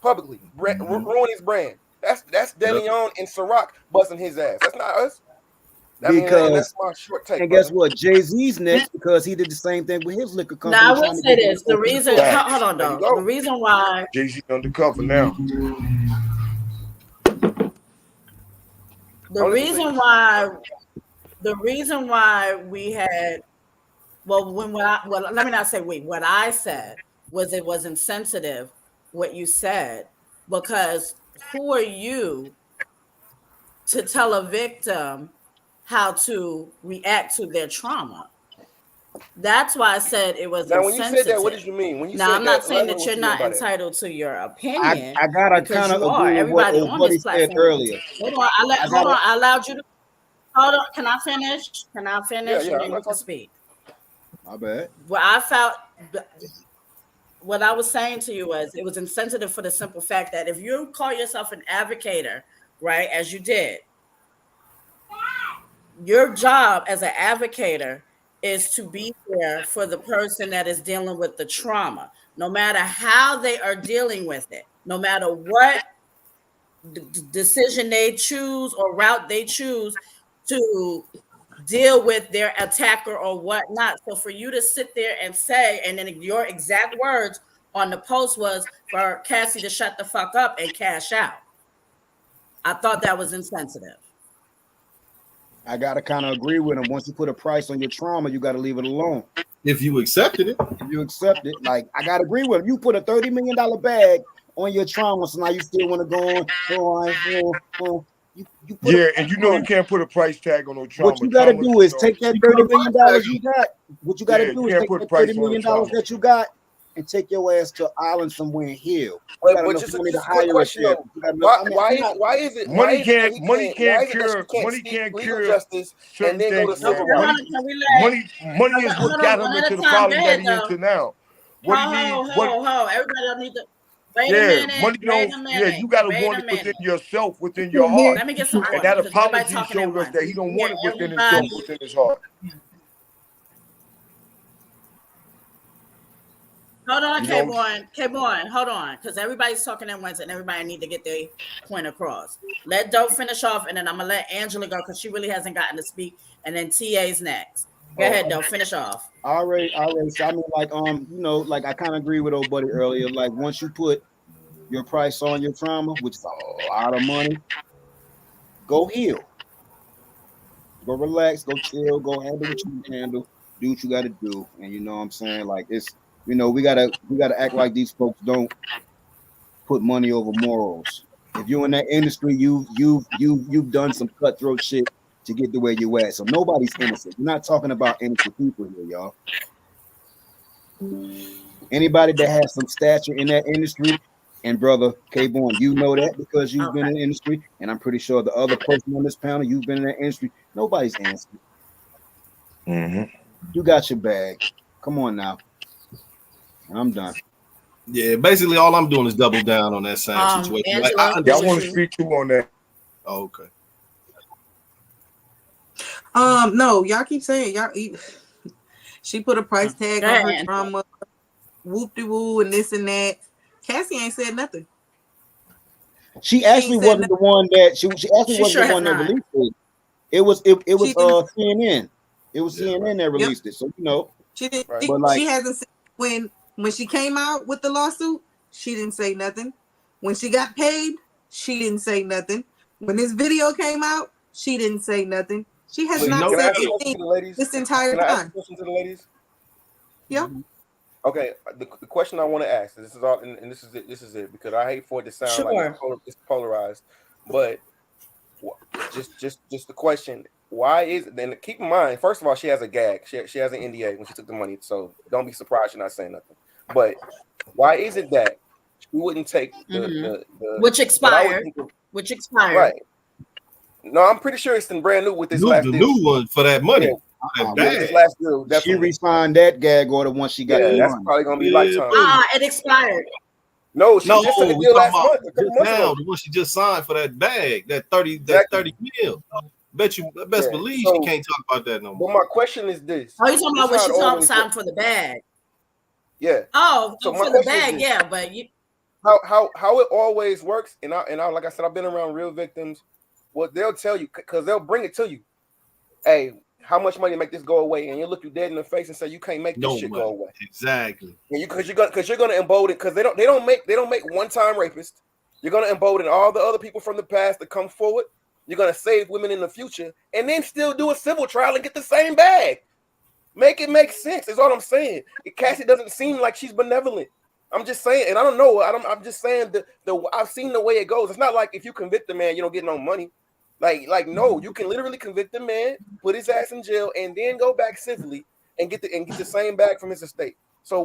Speaker 7: publicly, ruin his brand. That's DeLeon and Ciroc busting his ass. That's not us. That's my short take.
Speaker 2: And guess what? Jay-Z's next because he did the same thing with his liquor company.
Speaker 1: Now I will say this: the reason. Hold on, though. The reason why
Speaker 5: Jay-Z undercover now.
Speaker 1: The reason why we had let me not say we. What I said was it was insensitive what you said, because who are you to tell a victim how to react to their trauma? That's why I said it was
Speaker 7: now,
Speaker 1: insensitive.
Speaker 7: when you said that, what did you mean? When you
Speaker 1: now,
Speaker 7: said
Speaker 1: I'm not
Speaker 7: that,
Speaker 1: saying that you're not entitled to your opinion.
Speaker 2: I gotta kind of agree with what he said earlier.
Speaker 1: Hold on, I allowed you to. Hold on, can I finish? Can I finish?
Speaker 7: Yeah,
Speaker 1: and then you can speak.
Speaker 2: My bad.
Speaker 1: What I was saying to you was it was insensitive for the simple fact that if you call yourself an advocator, right, as you did, your job as an advocator is to be there for the person that is dealing with the trauma, no matter how they are dealing with it, no matter what decision they choose or route they choose to deal with their attacker or whatnot. So for you to sit there and say, and then your exact words on the post was for Cassie to shut the fuck up and cash out. I thought that was insensitive.
Speaker 2: I gotta kind of agree with him. Once you put a price on your trauma, you gotta leave it alone.
Speaker 3: If you accepted it,
Speaker 2: If you accept it, like I gotta agree with him. You put a $30 million bag on your trauma, so now you still want to go on. You put a
Speaker 5: Yeah,
Speaker 2: price
Speaker 5: and you know
Speaker 2: on
Speaker 5: you
Speaker 2: it.
Speaker 5: can't put a price tag on no
Speaker 2: What
Speaker 5: trauma.
Speaker 2: you gotta
Speaker 5: Trauma,
Speaker 2: do is take that
Speaker 3: she put
Speaker 2: $30
Speaker 3: a
Speaker 2: million
Speaker 3: price tag
Speaker 2: you
Speaker 3: on
Speaker 2: got. What you
Speaker 5: yeah,
Speaker 2: gotta
Speaker 5: you
Speaker 2: do is
Speaker 5: can't
Speaker 2: take
Speaker 5: put
Speaker 2: that
Speaker 5: price
Speaker 2: $30
Speaker 5: on the
Speaker 2: million
Speaker 5: trauma.
Speaker 2: that you got and take your ass to an island somewhere and heal. You got
Speaker 7: But
Speaker 2: enough
Speaker 7: just
Speaker 2: money to
Speaker 7: a quick
Speaker 2: hire a
Speaker 7: question though.
Speaker 2: therapist. You got enough. I mean, I'm not.
Speaker 5: Money
Speaker 7: that he
Speaker 5: money
Speaker 7: can't why
Speaker 5: can't
Speaker 7: is it that she
Speaker 5: cure
Speaker 7: can't
Speaker 5: money
Speaker 7: seek
Speaker 5: can't
Speaker 7: legal
Speaker 5: cure
Speaker 7: justice and
Speaker 5: certain
Speaker 7: then go to
Speaker 5: things,
Speaker 1: No,
Speaker 7: civil
Speaker 5: man.
Speaker 1: hold
Speaker 7: rights?
Speaker 1: on, can we let?
Speaker 5: Money is
Speaker 1: Hold
Speaker 5: what
Speaker 1: on,
Speaker 5: got
Speaker 1: one
Speaker 5: him
Speaker 1: at
Speaker 5: into
Speaker 1: a
Speaker 5: the
Speaker 1: time. Go
Speaker 5: problem that
Speaker 1: ahead,
Speaker 5: he
Speaker 1: though.
Speaker 5: into now. What he need, what
Speaker 1: Everybody don't need to. Wait a
Speaker 5: yeah,
Speaker 1: minute.
Speaker 5: money
Speaker 1: Wait
Speaker 5: don't,
Speaker 1: a
Speaker 5: yeah,
Speaker 1: minute.
Speaker 5: you gotta
Speaker 1: Wait
Speaker 5: want
Speaker 1: a
Speaker 5: it within
Speaker 1: minute.
Speaker 5: yourself, within your heart.
Speaker 1: Let me get some
Speaker 5: And
Speaker 1: order
Speaker 5: that
Speaker 1: because everybody
Speaker 5: apology
Speaker 1: talking at
Speaker 5: showed us
Speaker 1: once.
Speaker 5: that
Speaker 1: We
Speaker 5: he don't
Speaker 1: hear
Speaker 5: want it within himself,
Speaker 1: everybody.
Speaker 5: within his heart.
Speaker 1: Hold on,
Speaker 5: You know,
Speaker 1: K-Born, hold on, because everybody's talking at once and everybody need to get their point across. Let Dope finish off, and then I'm gonna let Angela go because she really hasn't gotten to speak, and then TA's next. Go ahead, Dope, finish off.
Speaker 2: Already. So I mean, like, like I kind of agree with old buddy earlier. Like, once you put your price on your trauma, which is a lot of money, go heal, go relax, go chill, go handle what you can handle, do what you got to do, and you know what I'm saying. Like, it's we gotta act like these folks don't put money over morals. If you're in that industry, you've done some cutthroat shit to get to where you at. So nobody's innocent. We're not talking about innocent people here, y'all. Anybody that has some stature in that industry, and brother K-Born, you know that because you've been in the industry, and I'm pretty sure the other person on this panel, you've been in that industry. Nobody's innocent. You got your bag. Come on now. I'm done.
Speaker 3: yeah. Basically, all I'm doing is double down on that same situation. Like I
Speaker 1: Angela,
Speaker 5: yeah, I want
Speaker 3: understand.
Speaker 5: to speak to on that.
Speaker 3: Oh, okay.
Speaker 4: No, y'all keep saying she put a price tag on her trauma, whoop de woo, and this and that. Cassie ain't said nothing.
Speaker 2: She actually wasn't the one that she actually wasn't the one that released it. It was CNN. It was CNN that released it. So
Speaker 4: she didn't.
Speaker 2: But like,
Speaker 4: she hasn't said when she came out with the lawsuit. She didn't say nothing. When she got paid, she didn't say nothing. When this video came out, she didn't say nothing. She has not said anything this entire time.
Speaker 7: Can I ask a question to the ladies?
Speaker 4: Yeah.
Speaker 7: Okay. The question I want to ask, this is all, and this is it. This is it because I hate for it to sound like it's polarized, but just the question: why is it? Then keep in mind, first of all, she has a gag. She has an NDA when she took the money, so don't be surprised you're not saying nothing. But why is it that she wouldn't take the
Speaker 1: which expired? Which expired?
Speaker 7: Right. No, I'm pretty sure it's brand new with this last deal.
Speaker 3: The new one for that money.
Speaker 7: Yeah.
Speaker 3: That
Speaker 7: this last deal,
Speaker 2: she re-signed that gag order once she got the
Speaker 7: that's
Speaker 2: money.
Speaker 7: probably gonna be lifetime.
Speaker 1: It expired.
Speaker 7: No, she just took a deal last month.
Speaker 3: Now, the one she just signed for that bag, that 30 mil. Best believe she can't talk about that no more.
Speaker 7: But my question is this:
Speaker 1: you talking about when she signed for the bag?
Speaker 7: Yeah.
Speaker 1: Oh, so for the bag, yeah, but you.
Speaker 7: How it always works, and I like I said, I've been around real victims. What they'll tell you, because they'll bring it to you. Hey, how much money to make this go away? And you look you dead in the face and say you can't make this shit go away.
Speaker 3: Exactly.
Speaker 7: And because you're gonna embolden, because they don't make one-time rapists. You're gonna embolden all the other people from the past to come forward. You're gonna save women in the future, and then still do a civil trial and get the same bag. Make it make sense. Is all I'm saying. Cassie doesn't seem like she's benevolent. I'm just saying, and I don't know. I'm just saying I've seen the way it goes. It's not like if you convict a man, you don't get no money. Like no, you can literally convict a man, put his ass in jail, and then go back civilly and get the same bag from his estate. So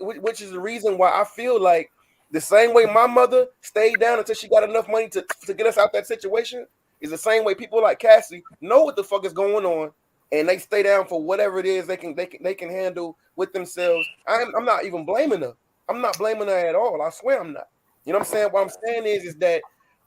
Speaker 7: which is the reason why I feel like the same way my mother stayed down until she got enough money to get us out that situation is the same way people like Cassie know what the fuck is going on, and they stay down for whatever it is they can handle with themselves. I'm not even blaming her. I'm not blaming her at all. I swear I'm not. You know what I'm saying? What I'm saying is that,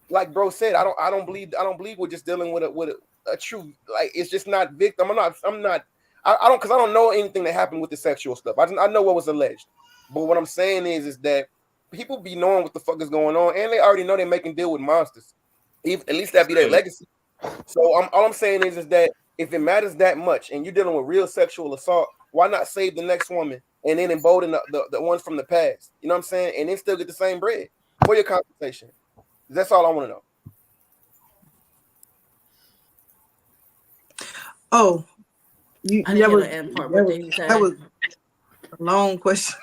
Speaker 7: like bro said, I don't believe we're just dealing with a true, like, it's just not victim. I don't, because I don't know anything that happened with the sexual stuff. I know what was alleged, but what I'm saying is that people be knowing what the fuck is going on, and they already know they're making deal with monsters. At least that be their legacy. So all I'm saying is that if it matters that much, and you're dealing with real sexual assault, why not save the next woman and then embolden the ones from the past? You know what I'm saying? And then still get the same bread for your compensation. That's all I want to know.
Speaker 4: Oh, you
Speaker 1: I didn't
Speaker 4: that
Speaker 1: hear
Speaker 4: was
Speaker 1: the end part.
Speaker 4: that
Speaker 1: What
Speaker 4: was
Speaker 1: did he say?
Speaker 4: that was a long question.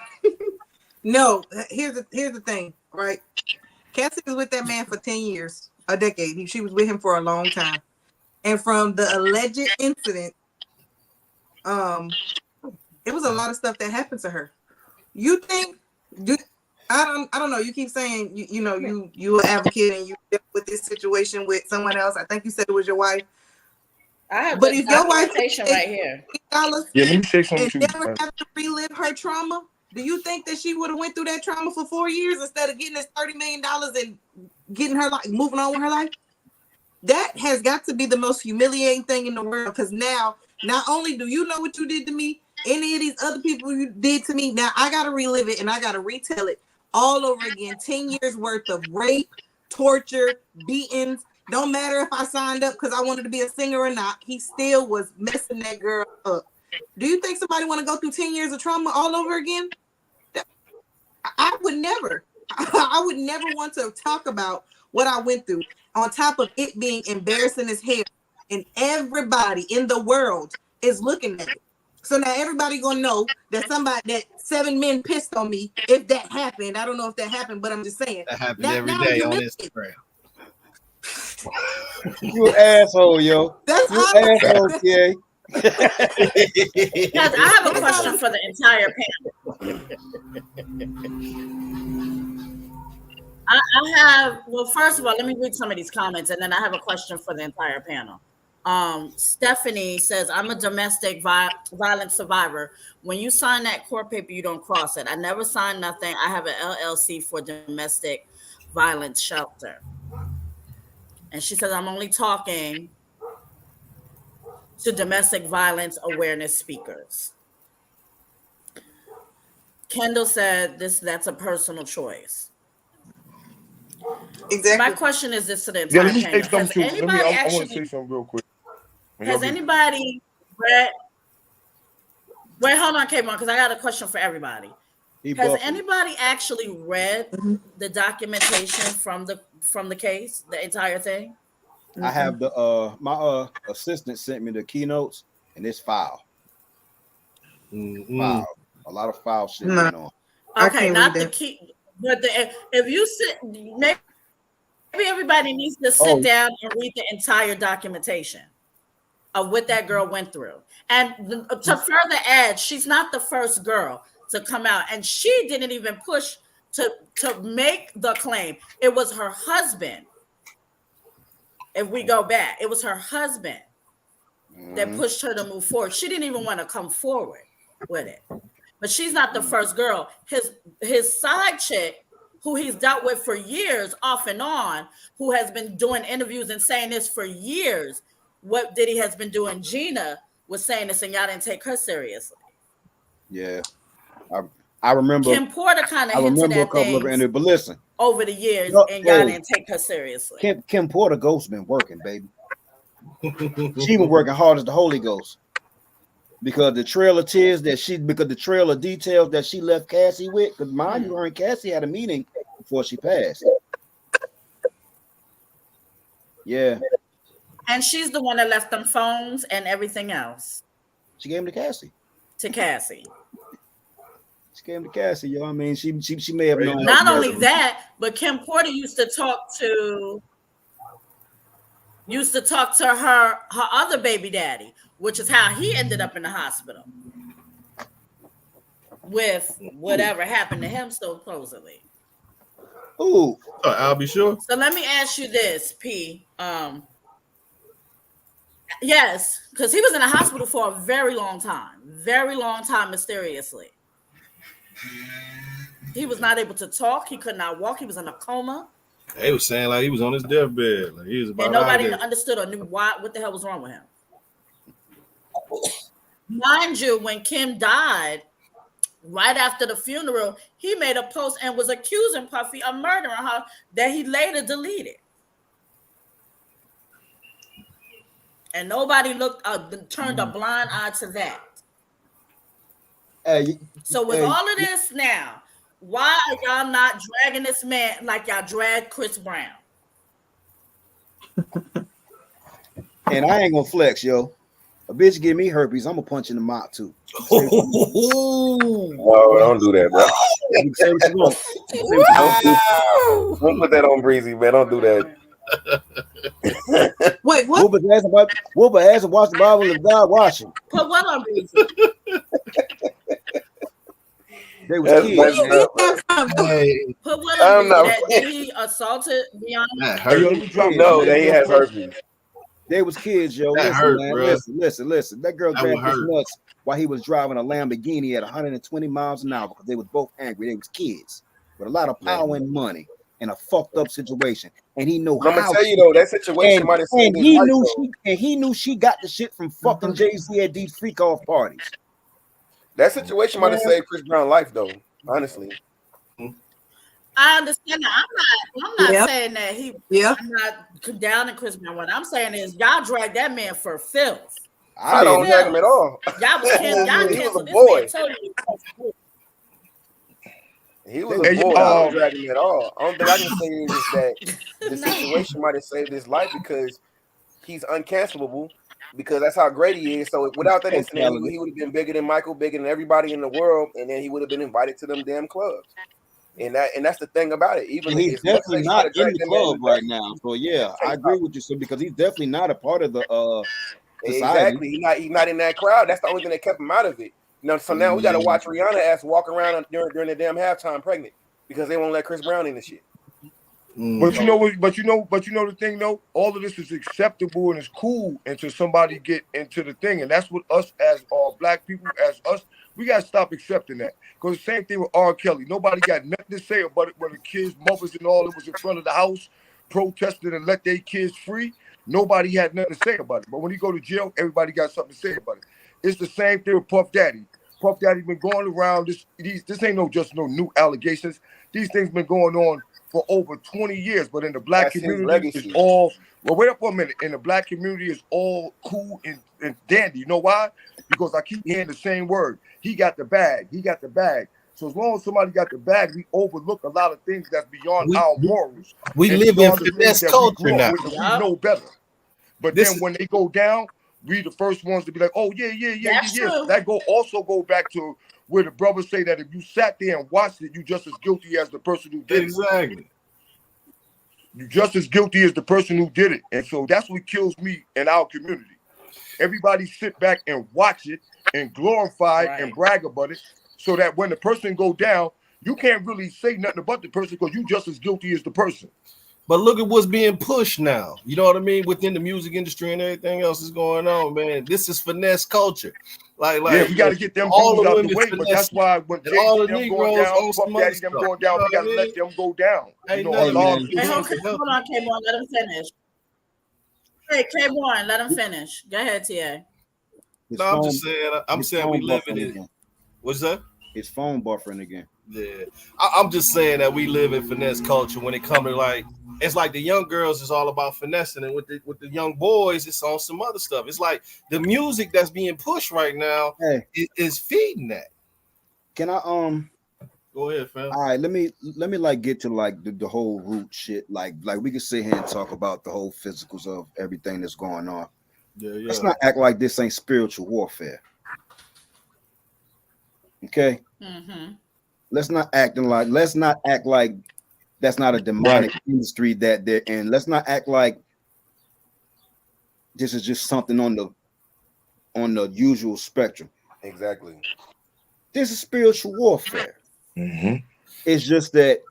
Speaker 4: No, here's the thing, right? Cassie was with that man for 10 years, a decade. She was with him for a long time. And from the alleged incident, it was a lot of stuff that happened to her. You think I don't know. You keep saying you an advocate and you dealt with this situation with someone else. I think you said it was your wife.
Speaker 1: I have
Speaker 4: But
Speaker 1: the
Speaker 4: if your wife
Speaker 1: documentation right here.
Speaker 4: $8
Speaker 5: Yeah, let me say something
Speaker 4: and
Speaker 5: too.
Speaker 4: never have to relive her trauma, do you think that she would have went through that trauma for 4 years instead of getting this $30 million and getting her life, moving on with her life? That has got to be the most humiliating thing in the world, because now not only do you know what you did to me, any of these other people you did to me, now I gotta relive it and I gotta retell it all over again. 10 years worth of rape, torture, beatings. Don't matter if I signed up because I wanted to be a singer or not, he still was messing that girl up. Do you think somebody want to go through 10 years of trauma all over again? I would never. I would never want to talk about what I went through, on top of it being embarrassing as hell, and everybody in the world is looking at it. So now everybody gonna know that 7 men pissed on me. If that happened, I don't know if that happened, but I'm just saying
Speaker 3: That happens
Speaker 4: now,
Speaker 3: every
Speaker 4: now
Speaker 3: day
Speaker 4: I'm
Speaker 3: on
Speaker 4: humiliated.
Speaker 3: Instagram.
Speaker 2: You asshole, yo.
Speaker 4: That's
Speaker 2: You
Speaker 4: all.
Speaker 2: asshole, PA.
Speaker 1: Guys, I have a question for the entire panel. I have, well, first of all, let me read some of these comments, and then I have a question for the entire panel. Stephanie says, I'm a domestic violence survivor. When you sign that court paper, you don't cross it. I never signed nothing. I have an LLC for domestic violence shelter. And she says, I'm only talking to domestic violence awareness speakers. Kendall said that's a personal choice.
Speaker 4: Exactly.
Speaker 1: My question is this to the
Speaker 5: Yeah,
Speaker 1: entire
Speaker 5: let me say
Speaker 1: panel.
Speaker 5: something
Speaker 1: Has
Speaker 5: too.
Speaker 1: anybody
Speaker 5: I want to
Speaker 1: actually
Speaker 5: say something real quick.
Speaker 1: Has anybody read? Wait, hold on, Kmart, because I got a question for everybody. Has anybody actually read the documentation from the case, the entire thing?
Speaker 2: I have the my assistant sent me the keynotes, and it's foul. Foul. A lot of foul shit going on.
Speaker 1: Okay, not the key, but if you sit, maybe everybody needs to sit down and read the entire documentation of what that girl went through. And to further add, she's not the first girl to come out, and she didn't even push to make the claim. It was her husband. If we go back, it was her husband that pushed her to move forward. She didn't even want to come forward with it. But she's not the first girl. His side chick, who he's dealt with for years, off and on, who has been doing interviews and saying this for years, what Diddy has been doing, Gina was saying this, and y'all didn't take her seriously.
Speaker 2: Yeah, I remember.
Speaker 1: Kim Porter kind of
Speaker 2: a
Speaker 1: hinted at
Speaker 2: couple of interviews, but listen,
Speaker 1: over the years, and y'all didn't take her seriously.
Speaker 2: Kim Porter Ghost been working, baby. She been working hard as the Holy Ghost, because the trail of tears because the trail of details that she left Cassie with. Because mind you, her and Cassie had a meeting before she passed. Yeah.
Speaker 1: And she's the one that left them phones and everything else.
Speaker 2: She gave them to Cassie.
Speaker 1: She
Speaker 2: gave them to Cassie, yo. I mean, she may have known.
Speaker 1: Not only that, but Kim Porter used to talk to her other baby daddy, which is how he ended up in the hospital with whatever happened to him, supposedly.
Speaker 2: Ooh,
Speaker 3: I'll be sure.
Speaker 1: So let me ask you this, P. Yes, because he was in the hospital for a very long time, mysteriously. He was not able to talk. He could not walk. He was in a coma.
Speaker 3: They was saying like he was on his deathbed, like he was about.
Speaker 1: And nobody understood or knew what the hell was wrong with him. Mind you, when Kim died, right after the funeral, he made a post and was accusing Puffy of murdering her that he later deleted. And nobody turned a blind eye to that. So with all of this now, why are y'all not dragging this man like y'all dragged Chris Brown?
Speaker 2: And I ain't gonna flex, yo. A bitch give me herpes, I'm gonna punch in the mouth too.
Speaker 7: No, don't do that, bro.
Speaker 2: You say what you want.
Speaker 7: Don't put that on Breezy, man. Don't do that.
Speaker 4: Wait, what?
Speaker 2: Whoop her ass and watch the Bible if God watching.
Speaker 1: Put what on Breezy?
Speaker 2: They was kids.
Speaker 1: Put what on Breezy? Did he assaulted Rihanna?
Speaker 3: That hurt.
Speaker 7: No, that he has herpes.
Speaker 2: They was kids, yo.
Speaker 3: That
Speaker 2: Listen,
Speaker 3: hurt,
Speaker 2: man.
Speaker 3: bro.
Speaker 2: Listen. That girl
Speaker 3: That
Speaker 2: grabbed
Speaker 3: would
Speaker 2: his
Speaker 3: hurt.
Speaker 2: nuts while he was driving a Lamborghini at 120 miles an hour because they was both angry. They was kids with a lot of power and money in a fucked up situation. And he knew
Speaker 7: I'm
Speaker 2: how.
Speaker 7: gonna tell you though, that situation might have saved his life, though.
Speaker 2: He knew she got the shit from fucking Jay-Z at these freak off parties.
Speaker 7: That situation might have saved Chris Brown's life, though. Honestly.
Speaker 1: I understand that. I'm not saying that I'm not condowning Chris Brown. What I'm saying is y'all dragged that man for filth.
Speaker 7: I don't drag him at all.
Speaker 1: Y'all was
Speaker 7: He was
Speaker 1: canceled
Speaker 7: a
Speaker 1: this
Speaker 7: boy.
Speaker 1: man totally.
Speaker 7: He was a boy. I don't drag him at all. I don't think I can say is just that the situation might have saved his life because he's uncancelable. Because that's how great he is. So without that incident, he would have been bigger than Michael, bigger than everybody in the world, and then he would have been invited to them damn clubs. And that's the thing about it. Even
Speaker 2: he's definitely not in the club right now. So yeah, I agree with you. So because he's definitely not a part of the society.
Speaker 7: Exactly. He's not in that crowd. That's the only thing that kept him out of it. You know, so now we got to watch Rihanna ass walk around during the damn halftime pregnant because they won't let Chris Brown in the shit.
Speaker 5: But you know what? But you know the thing though. All of this is acceptable and it's cool until somebody get into the thing, and that's what us as all black people, as us, we gotta stop accepting that. Because the same thing with R. Kelly. Nobody got nothing to say about it when the kids, mothers, and all that was in front of the house protesting and let their kids free. Nobody had nothing to say about it. But when he go to jail, everybody got something to say about it. It's the same thing with Puff Daddy. Puff Daddy been going around this ain't just no new allegations. These things been going on for over 20 years, but in the black community, it's all, well, wait up for a minute. In the black community, it's all cool and dandy. You know why? Because I keep hearing the same word. He got the bag. He got the bag. So as long as somebody got the bag, we overlook a lot of things that's beyond our morals.
Speaker 3: We live in finesse culture now.
Speaker 5: We know better. But then when they go down, we the first ones to be like, oh, yeah. That also go back to where the brothers say that if you sat there and watched it, you just as guilty as the person who did it.
Speaker 3: Exactly.
Speaker 5: You just as guilty as the person who did it. And so that's what kills me in our community. Everybody sit back and watch it and glorify it and brag about it so that when the person go down, you can't really say nothing about the person because you just as guilty as the person.
Speaker 3: But look at what's being pushed now. You know what I mean? Within the music industry and everything else is going on, man. This is finesse culture. Like
Speaker 5: we got to get them
Speaker 3: all
Speaker 5: out the way. But that's why when
Speaker 3: all the
Speaker 5: them
Speaker 3: Negroes
Speaker 5: going down,
Speaker 3: Puff
Speaker 5: Daddy them going down, we got to let them go down. You know,
Speaker 1: hold on, K1, let him finish. Hey, K1, let him finish. Go ahead, TA.
Speaker 3: No, I'm saying we live in it. What's that?
Speaker 2: His phone buffering again.
Speaker 3: Yeah, I'm just saying that we live in finesse culture when it comes to like, it's like the young girls is all about finessing, and with the young boys, it's on some other stuff. It's like the music that's being pushed right now is feeding that.
Speaker 2: Can I
Speaker 3: go ahead, fam?
Speaker 2: All right, let me like get to like the whole root shit. Like we can sit here and talk about the whole physicals of everything that's going on.
Speaker 3: Yeah.
Speaker 2: Let's not act like this ain't spiritual warfare. Okay.
Speaker 1: Mm-hmm.
Speaker 2: Let's not act like that's not a demonic industry that they're in. Let's not act like this is just something on the usual spectrum.
Speaker 7: Exactly.
Speaker 2: This is spiritual warfare.
Speaker 5: Mm-hmm.
Speaker 2: It's just that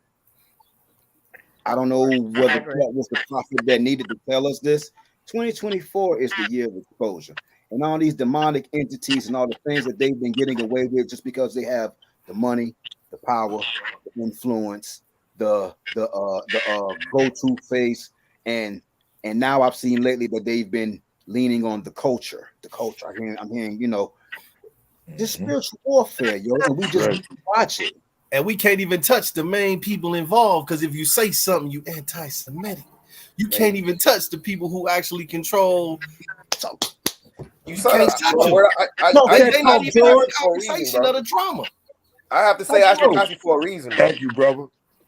Speaker 2: I don't know whether that was the prophet that needed to tell us this. 2024 is the year of exposure. And all these demonic entities and all the things that they've been getting away with just because they have the money, the power, the influence, the go-to face, and now I've seen lately that they've been leaning on the culture. I'm hearing, you know, this spiritual warfare, yo, and we just watch it.
Speaker 3: And we can't even touch the main people involved because if you say something, you anti-Semitic. You can't even touch the people who actually control.
Speaker 7: You can't touch them.
Speaker 3: They're not even a conversation of the drama.
Speaker 7: I have to say, I should touch you for a reason.
Speaker 5: Thank you, brother.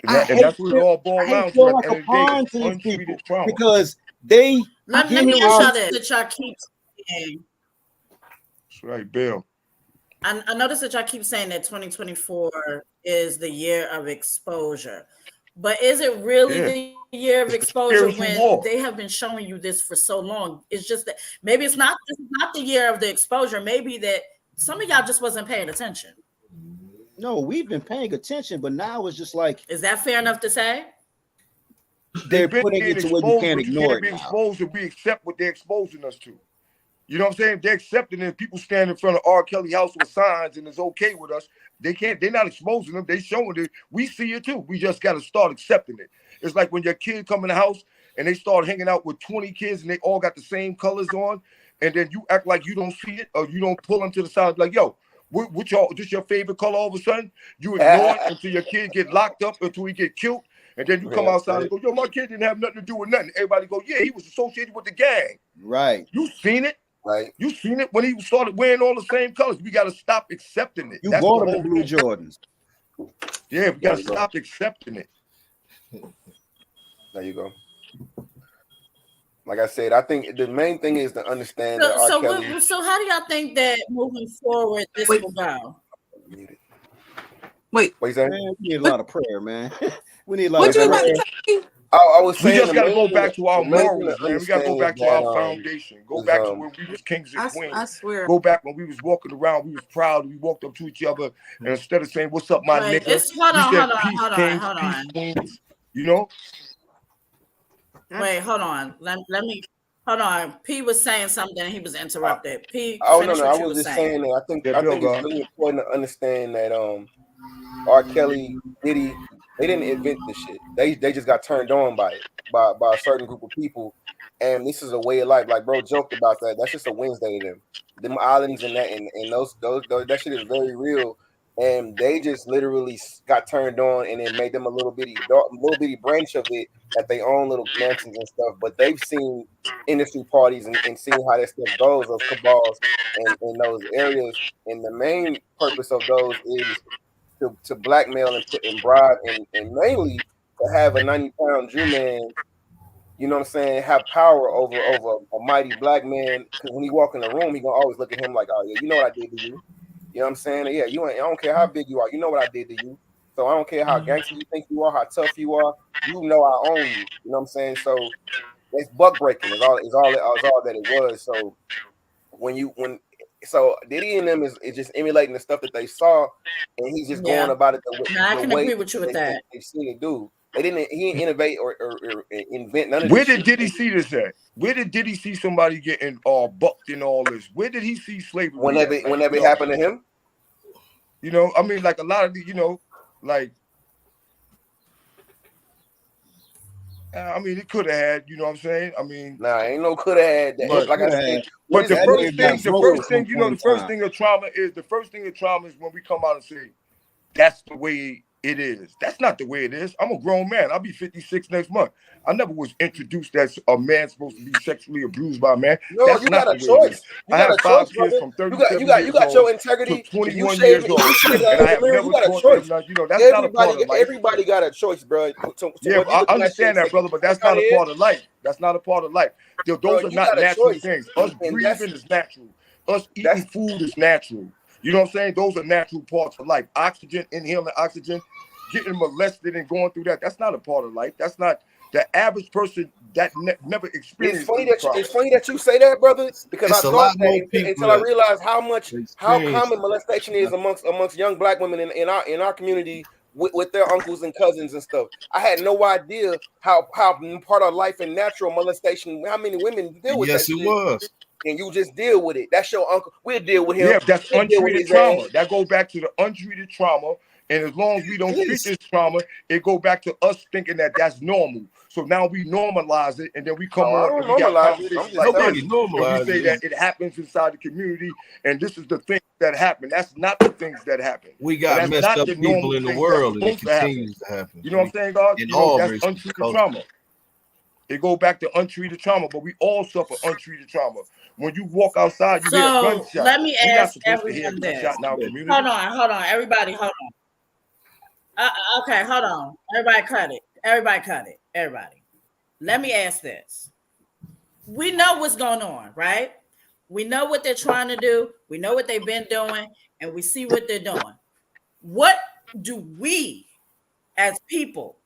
Speaker 5: And that's what it all boils down to.
Speaker 2: Like a pawn to these people because they.
Speaker 1: Let me ask y'all this. That y'all keep saying.
Speaker 5: That's right, Bill.
Speaker 1: I noticed that y'all keep saying that 2024 is the year of exposure, but is it really the year of exposure when they have been showing you this for so long? It's just that maybe this is not the year of the exposure. Maybe that some of y'all just wasn't paying attention.
Speaker 2: No, we've been paying attention, but now it's just like,
Speaker 1: is that fair enough to say?
Speaker 2: They're putting it to where you can't ignore it now.
Speaker 5: Exposed if we accept what they're exposing us to. You know what I'm saying? If they're accepting it, people stand in front of R. Kelly house with signs and it's okay with us. They're not exposing them. They showing it. We see it too. We just got to start accepting it. It's like when your kid come in the house and they start hanging out with 20 kids and they all got the same colors on, and then you act like you don't see it or you don't pull them to the side like, yo, what y'all, this your favorite color all of a sudden? You ignore it until your kid get locked up, until he get killed, and then you come outside and go, yo, my kid didn't have nothing to do with nothing. Everybody go, yeah, he was associated with the gang.
Speaker 2: Right.
Speaker 5: You seen it.
Speaker 7: Right.
Speaker 5: You seen it when he started wearing all the same colors. We got to stop accepting it.
Speaker 2: You bought him the blue Jordans.
Speaker 5: Yeah, we got to stop accepting it.
Speaker 7: There you go. Like I said, I think the main thing is to understand that R. Kelly.
Speaker 1: So how do y'all think that moving forward this will go?
Speaker 4: Wait,
Speaker 7: what you saying?
Speaker 2: Man, we need a lot of prayer, man. We need a lot of prayer.
Speaker 7: I was saying
Speaker 5: we just got to go back to our morals, man. We got to go back to our foundation. Go back to when we was kings and queens.
Speaker 4: I swear.
Speaker 5: Go back when we was walking around. We was proud. We walked up to each other, and instead of saying, "What's up, my nigga?" we said, "Peace, kings, peace, queens." You know.
Speaker 1: Wait, hold on. Let me. Hold on. P was saying something. He was interrupted. P.
Speaker 7: Oh no, I was just saying that. I think it's really important to understand that R. Kelly, Diddy, they didn't invent this shit. They just got turned on by it by a certain group of people, and this is a way of life. Like bro joked about that. That's just a Wednesday to them. Them islands and that and those that shit is very real. And they just literally got turned on, and it made them a little bitty branch of it that they own little mansions and stuff. But they've seen industry parties and seen how that stuff goes, those cabals in those areas. And the main purpose of those is to blackmail and bribe and mainly to have a 90-pound Jew man, you know what I'm saying, have power over a mighty black man. Because when he walk in the room, he gonna always look at him like, oh yeah, you know what I did to you. You know what I'm saying? Yeah, I don't care how big you are. You know what I did to you. So I don't care how gangster you think you are, how tough you are. You know I own you. You know what I'm saying? So it's buck breaking. Is all that it was. So so Diddy and them is just emulating the stuff that they saw, and he's just going about it the way.
Speaker 1: I can agree with you with that.
Speaker 7: They've seen it do. He didn't innovate or invent none of this.
Speaker 5: Where did Diddy see this at? Where did Diddy see somebody getting bucked in all this? Where did he see slavery?
Speaker 7: Whenever it happened to him?
Speaker 5: You know, I mean, like a lot of the, you know, like, I mean, it could have had, you know what I'm saying? I mean,
Speaker 7: nah, ain't no could have had that.
Speaker 5: But,
Speaker 7: like I said,
Speaker 5: but the first thing of trauma is when we come out and say, that's the way it is. That's not the way it is. I'm a grown man. I'll be 56 next month. I never was introduced as a man supposed to be sexually abused by a man.
Speaker 7: No,
Speaker 5: that's
Speaker 7: you
Speaker 5: not
Speaker 7: got a choice.
Speaker 5: I have 5 kids from 37
Speaker 7: you got your integrity.
Speaker 5: to 21 years old. And I have never taught them, you know, that's not a part of life.
Speaker 7: Everybody got a choice, bro.
Speaker 5: Yeah, I understand that, brother, but that's not a part of life. That's not a part of life. Those are not natural things. Us breathing is natural. Us eating food is natural. You know what I'm saying? Those are natural parts of life. Oxygen, inhaling oxygen, getting molested and going through that. That's not a part of life. That's not the average person that never experienced.
Speaker 7: It's funny that you say that, brother, because I thought that until I realized how common molestation is amongst young black women in our community with their uncles and cousins and stuff. I had no idea how part of life and natural molestation. How many women deal with that?
Speaker 3: Yes, it was.
Speaker 7: And you just deal with it. That's your uncle. We'll deal with him.
Speaker 5: Yeah, that's untreated trauma. That goes back to the untreated trauma. And as long as we don't treat this trauma, it go back to us thinking that that's normal. So now we normalize it, and then we come on and we got conversations like this. We say that it happens inside the community, and this is the thing that happened. That's not the things that happen.
Speaker 3: We got messed up people in the world, and it continues to happen.
Speaker 5: You know what I'm saying, God? You know, that's untreated trauma. It go back to untreated trauma, but we all suffer untreated trauma. When you walk outside, you hear a gunshot.
Speaker 1: Let me ask everyone this. Hold on, everybody, hold on. Okay, hold on. Everybody cut it. Everybody. Let me ask this. We know what's going on, right? We know what they're trying to do. We know what they've been doing, and we see what they're doing. What do we, as people,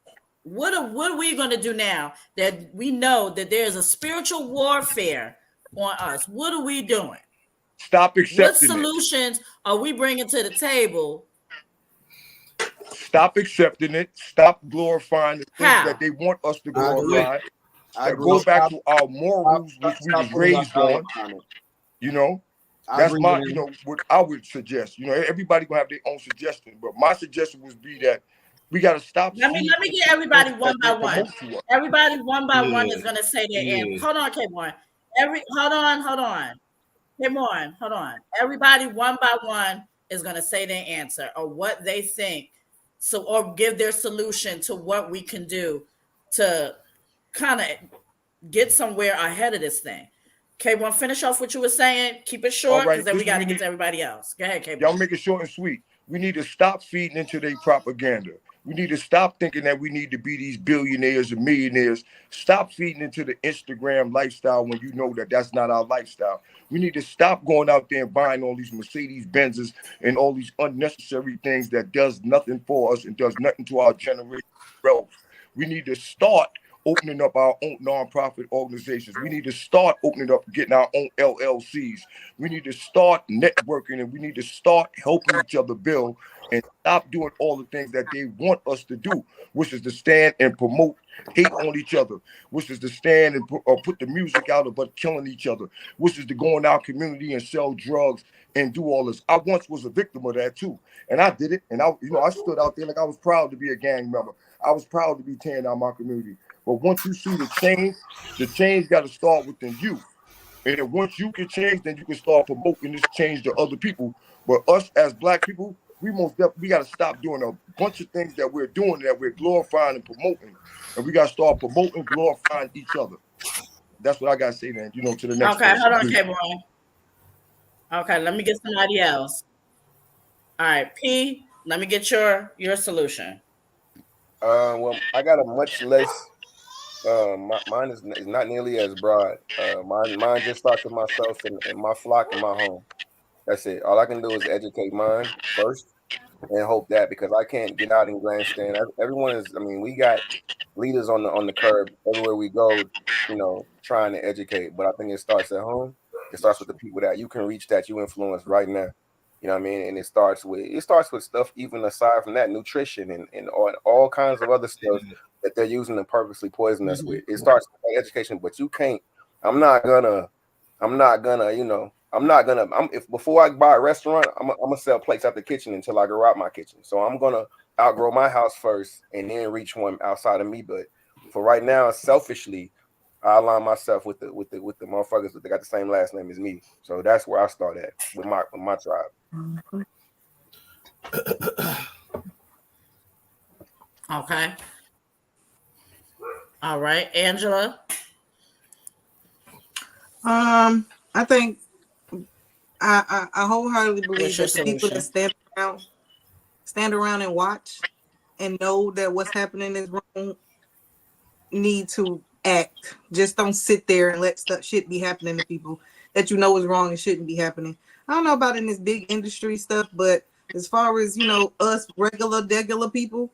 Speaker 1: what are we going to do now that we know that there's a spiritual warfare on us? What are we doing?
Speaker 5: Stop
Speaker 1: What
Speaker 5: accepting it.
Speaker 1: solutions are we bringing to the table?
Speaker 5: Stop accepting it. Stop glorifying the things
Speaker 1: How?
Speaker 5: that they want us to
Speaker 2: I agree.
Speaker 5: glorify.
Speaker 2: I agree.
Speaker 5: Go back to our morals, which we was raised on. You know, that's my, you know, what I would suggest. You know, everybody gonna have their own suggestion, but my suggestion would be that we got to stop.
Speaker 1: Let me get everybody one by one. Everybody one by one is gonna say their answer. Hold on, K1. Hold on. Hold on. Everybody one by one is gonna say their answer or what they think, so or give their solution to what we can do to kind of get somewhere ahead of this thing. K1, finish off what you were saying. Keep it short because then we got to get to everybody else. Go ahead, K1.
Speaker 5: Y'all make it short and sweet. We need to stop feeding into their propaganda. We need to stop thinking that we need to be these billionaires and millionaires. Stop feeding into the Instagram lifestyle when you know that that's not our lifestyle. We need to stop going out there and buying all these Mercedes Benzes and all these unnecessary things that does nothing for us and does nothing to our generation growth. We need to start opening up our own nonprofit organizations. We need to start opening up, getting our own LLCs. We need to start networking, and we need to start helping each other build and stop doing all the things that they want us to do, which is to stand and promote hate on each other, which is to stand and put the music out about killing each other, which is to go in our community and sell drugs and do all this. I once was a victim of that too, and I did it. And I stood out there like I was proud to be a gang member. I was proud to be tearing down my community. But once you see the change got to start within you. And then once you can change, then you can start promoting this change to other people. But us as Black people, we got to stop doing a bunch of things that we're doing that we're glorifying and promoting. And we got to start promoting, glorifying each other. That's what I got to say then, to the next
Speaker 1: Okay,
Speaker 5: person.
Speaker 1: hold on, K-Boy. Okay, let me get somebody else. All right, P, let me get your solution.
Speaker 7: Well, I got a much less. Mine is not nearly as broad. Mine just starts with myself and my flock and my home. That's it. All I can do is educate mine first and hope that, because I can't get out and grandstand. Everyone is. I mean, we got leaders on the curb everywhere we go. Trying to educate, but I think it starts at home. It starts with the people that you can reach, that you influence right now. You know what I mean? And it starts with stuff even aside from that, nutrition and all kinds of other stuff that they're using to purposely poison us with. It starts with education, but you can't. I'm not gonna. If before I buy a restaurant, I'm gonna sell plates out the kitchen until I grow out my kitchen. So I'm gonna outgrow my house first and then reach one outside of me. But for right now, selfishly, I align myself with the motherfuckers that got the same last name as me. So that's where I start at with my tribe.
Speaker 1: Okay. All right, Angela.
Speaker 4: I think I wholeheartedly believe that the people that stand around and watch and know that what's happening is wrong need to act. Just don't sit there and let shit be happening to people that you know is wrong and shouldn't be happening. I don't know about in this big industry stuff, but as far as us regular people,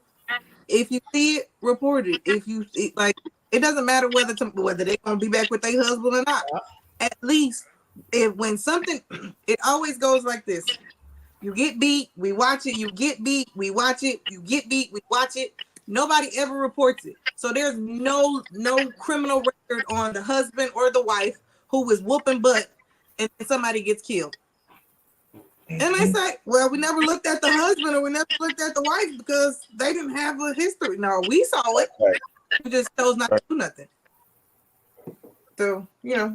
Speaker 4: if you see it, report it. It doesn't matter whether they're gonna be back with their husband or not. At least when something, it always goes like this. You get beat, we watch it. You get beat, we watch it. You get beat, we watch it. Nobody ever reports it. So there's no criminal record on the husband or the wife who was whooping butt and somebody gets killed. And they say, well, we never looked at the husband or we never looked at the wife because they didn't have a history. No, we saw it. We just chose not to do nothing. So,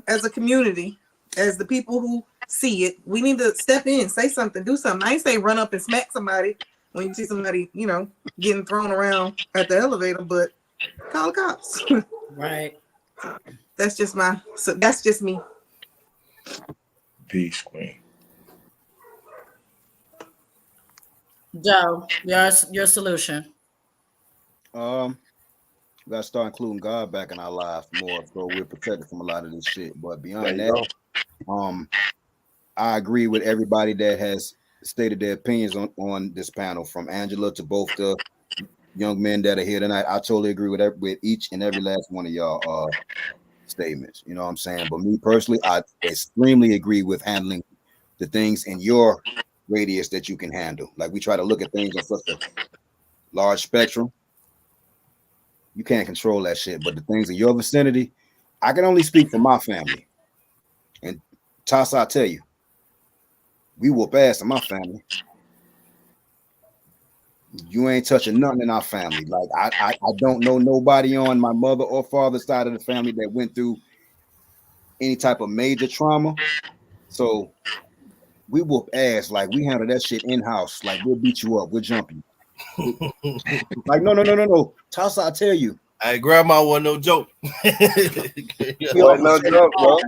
Speaker 4: as a community, as the people who see it, we need to step in, say something, do something. I ain't say run up and smack somebody when you see somebody, getting thrown around at the elevator, but call the cops.
Speaker 1: Right.
Speaker 4: That's just me.
Speaker 5: Peace, Queen.
Speaker 1: Joe, your solution.
Speaker 2: We gotta start including God back in our life more, so we're protected from a lot of this shit. But beyond that, I agree with everybody that has stated their opinions on this panel, from Angela to both the young men that are here tonight. I totally agree with each and every last one of y'all statements. You know what I'm saying? But me personally, I extremely agree with handling the things in your radius that you can handle. Like, we try to look at things on such a large spectrum. You can't control that shit, but the things in your vicinity, I can only speak for my family. And Tasa, I tell you, we whoop ass in my family. You ain't touching nothing in our family. Like, I don't know nobody on my mother or father's side of the family that went through any type of major trauma. So we whoop ass. Like, we handle that shit in house. Like, we'll beat you up, we'll jump you. Like, no. Tasa, I tell you.
Speaker 3: Hey, grandma wasn't no joke.
Speaker 7: Wasn't no joke, bro.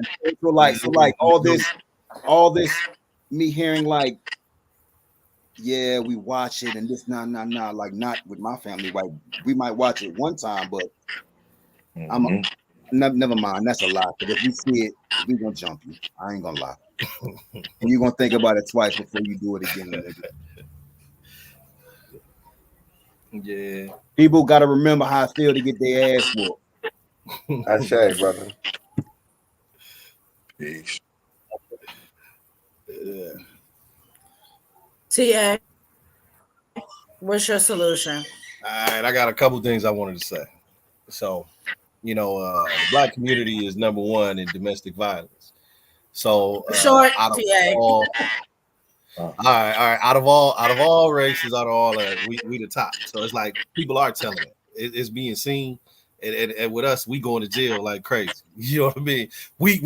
Speaker 2: So like all this, me hearing like, yeah, we watch it and this, nah. Like, not with my family. Like, we might watch it one time, but never mind. That's a lie. Because if we see it, we gonna jump you. I ain't gonna lie. And you're gonna think about it twice before you do it again, nigga.
Speaker 3: Yeah.
Speaker 2: People gotta remember how I feel to get their ass whooped.
Speaker 7: I say, brother.
Speaker 5: Peace.
Speaker 3: Yeah.
Speaker 1: TA, what's your solution?
Speaker 3: All right, I got a couple things I wanted to say. So, you know, the Black community is number one in domestic violence. So,
Speaker 1: Short,
Speaker 3: out of
Speaker 1: TA.
Speaker 3: all right, out of all races, out of all we the top. So it's like people are telling it. It's being seen, and with us, we going to jail like crazy. You know what I mean? We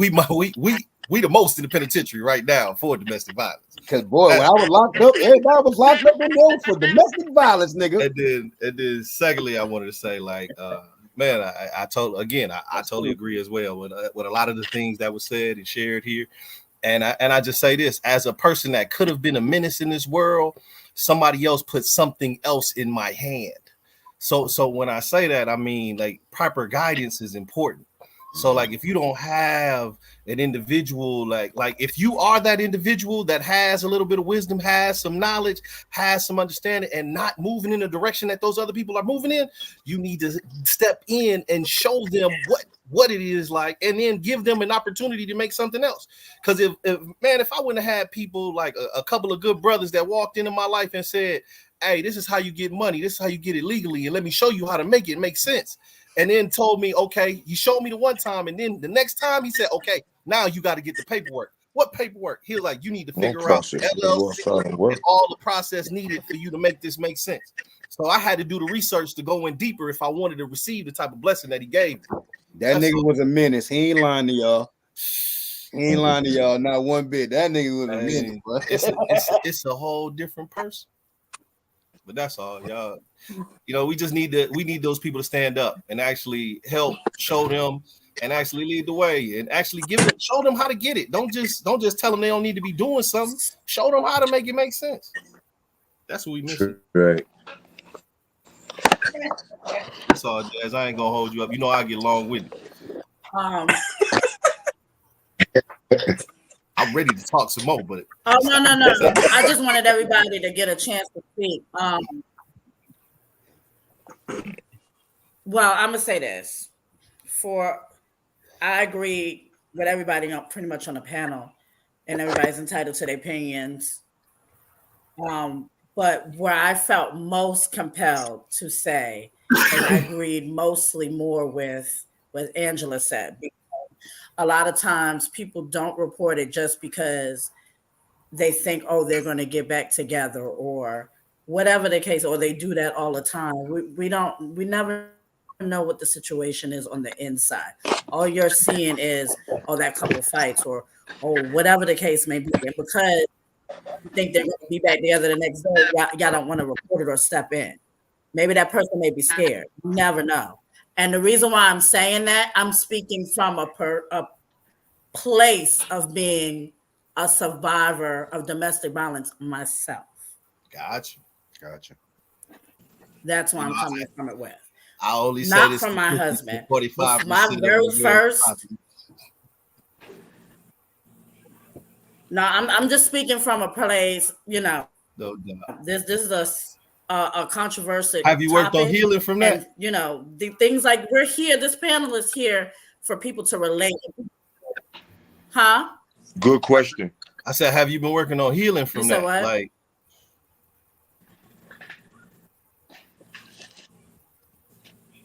Speaker 3: the most in the penitentiary right now for domestic violence.
Speaker 2: Because boy, when I was locked up, everybody was locked up in there for domestic violence, nigga.
Speaker 3: And then secondly, I wanted to say, like, man, I totally agree as well with a lot of the things that was said and shared here. And I just say this, as a person that could have been a menace in this world, somebody else put something else in my hand. So when I say that, I mean, like, proper guidance is important. So, like, if you don't have an individual, like if you are that individual that has a little bit of wisdom, has some knowledge, has some understanding, and not moving in the direction that those other people are moving in, you need to step in and show them what it is like, and then give them an opportunity to make something else. Because if I wouldn't have had people like a couple of good brothers that walked into my life and said, hey, this is how you get money, this is how you get it legally, and let me show you how to make it make sense. And then told me, okay, he showed me the one time, and then the next time he said, okay, now you got to get the paperwork. What paperwork? He was like, you need to figure out LLC and all the process needed for you to make this make sense. So I had to do the research to go in deeper if I wanted to receive the type of blessing that he gave me.
Speaker 2: That nigga was a menace. He ain't lying to y'all. He ain't lying to y'all, not one bit. That nigga was a menace, bro.
Speaker 3: It's a whole different person. But that's all, y'all. You know, we need those people to stand up and actually help show them and actually lead the way and actually show them how to get it. Don't just tell them they don't need to be doing something. Show them how to make it make sense. That's what we miss.
Speaker 5: Right.
Speaker 3: That's all, Jazz. I ain't gonna hold you up. You know I get along with it. I'm ready to talk some more, but
Speaker 1: no. I just wanted everybody to get a chance to speak. Well, I'm gonna say this. I agree with everybody pretty much on the panel, and everybody's entitled to their opinions. But where I felt most compelled to say, and I agreed mostly more with what Angela said, because a lot of times people don't report it just because they think, oh, they're going to get back together or whatever the case, or they do that all the time. We never know what the situation is on the inside. All you're seeing is, oh, that couple fights or whatever the case may be. And because you think they're going to be back together the next day, y'all don't want to report it or step in. Maybe that person may be scared. You never know. And the reason why I'm saying that, I'm speaking from a place of being a survivor of domestic violence myself.
Speaker 3: Gotcha.
Speaker 1: That's why I'm coming from it with.
Speaker 3: I only say
Speaker 1: not
Speaker 3: this
Speaker 1: from my husband.
Speaker 3: 45%.
Speaker 1: My very first No, I'm just speaking from a place,
Speaker 3: No doubt.
Speaker 1: this is a controversial
Speaker 3: Have you worked on
Speaker 1: topic,
Speaker 3: healing from
Speaker 1: and
Speaker 3: that?
Speaker 1: the things like we're here. This panel is here for people to relate, huh?
Speaker 5: Good question.
Speaker 3: I said, have you been working on healing
Speaker 1: You
Speaker 3: from
Speaker 1: said
Speaker 3: that?
Speaker 1: what?
Speaker 3: Like,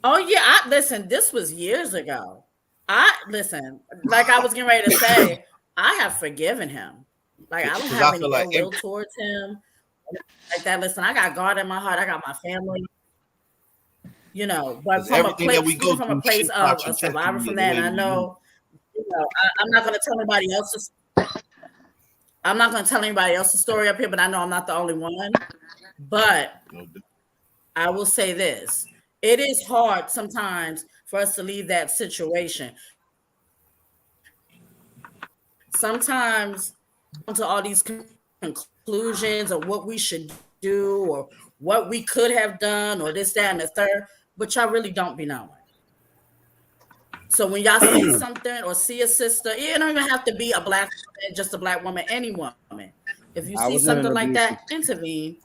Speaker 1: Oh yeah, listen. This was years ago. Like I was getting ready to say, I have forgiven him. Like I don't
Speaker 3: because
Speaker 1: have
Speaker 3: I feel
Speaker 1: any
Speaker 3: like
Speaker 1: ill will towards him. Like that. Listen, I got God in my heart. I got my family. But
Speaker 3: because
Speaker 1: from a
Speaker 3: everything that
Speaker 1: place,
Speaker 3: we
Speaker 1: speaking
Speaker 3: go
Speaker 1: from a
Speaker 3: through
Speaker 1: place
Speaker 3: shapes our
Speaker 1: of a survivor
Speaker 3: trajectory
Speaker 1: from
Speaker 3: of the
Speaker 1: that, and
Speaker 3: way
Speaker 1: I
Speaker 3: we move.
Speaker 1: know, I'm not going to tell anybody else's. I'm not going to tell anybody else's story up here, but I know I'm not the only one. But
Speaker 3: No doubt.
Speaker 1: I will say this: it is hard sometimes for us to leave that situation. Sometimes to all these conclusions of what we should do or what we could have done or this, that, and the third, but y'all really don't be knowing. So when y'all see something or see a sister, you don't even have to be a black woman, just a black woman, any woman. If you
Speaker 2: I
Speaker 1: see
Speaker 2: was in an
Speaker 1: something like
Speaker 2: abusive.
Speaker 1: that, intervene.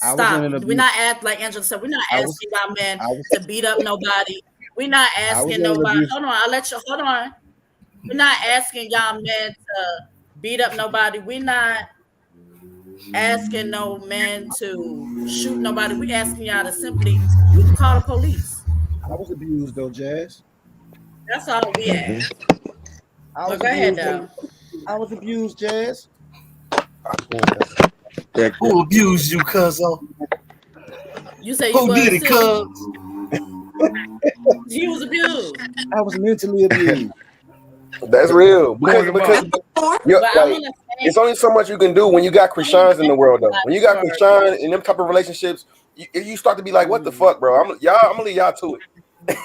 Speaker 2: I was in
Speaker 1: Stop.
Speaker 2: an
Speaker 1: We're
Speaker 2: abuse.
Speaker 1: not like Angela said, we're not
Speaker 2: I was.
Speaker 1: asking y'all men
Speaker 2: I was.
Speaker 1: to beat up nobody. We're not
Speaker 2: I was
Speaker 1: asking
Speaker 2: in an
Speaker 1: nobody.
Speaker 2: abuse.
Speaker 1: Hold on, I'll let you hold on. We're not asking y'all men to beat up nobody. We're not asking no men to shoot nobody. We're asking y'all to simply, you can call the police.
Speaker 2: I was abused though, Jazz.
Speaker 1: That's all we ask.
Speaker 2: I
Speaker 1: But
Speaker 2: was
Speaker 1: go ahead,
Speaker 2: abused.
Speaker 1: though.
Speaker 2: I was abused, Jazz.
Speaker 3: Who abused you, cuzzo?
Speaker 1: You say you
Speaker 3: Who did
Speaker 1: was
Speaker 3: it,
Speaker 1: too.
Speaker 3: cuz?
Speaker 1: He was abused.
Speaker 2: I was mentally abused.
Speaker 7: That's real
Speaker 5: Point him
Speaker 7: because
Speaker 5: out.
Speaker 7: you're
Speaker 1: But I'm
Speaker 7: like
Speaker 1: gonna say,
Speaker 7: it's only so much you can do when you got Krishans in the world though. When you got
Speaker 1: for
Speaker 7: Krishan in them type of relationships, you start to be like, what the fuck, bro? I'm gonna leave y'all to it.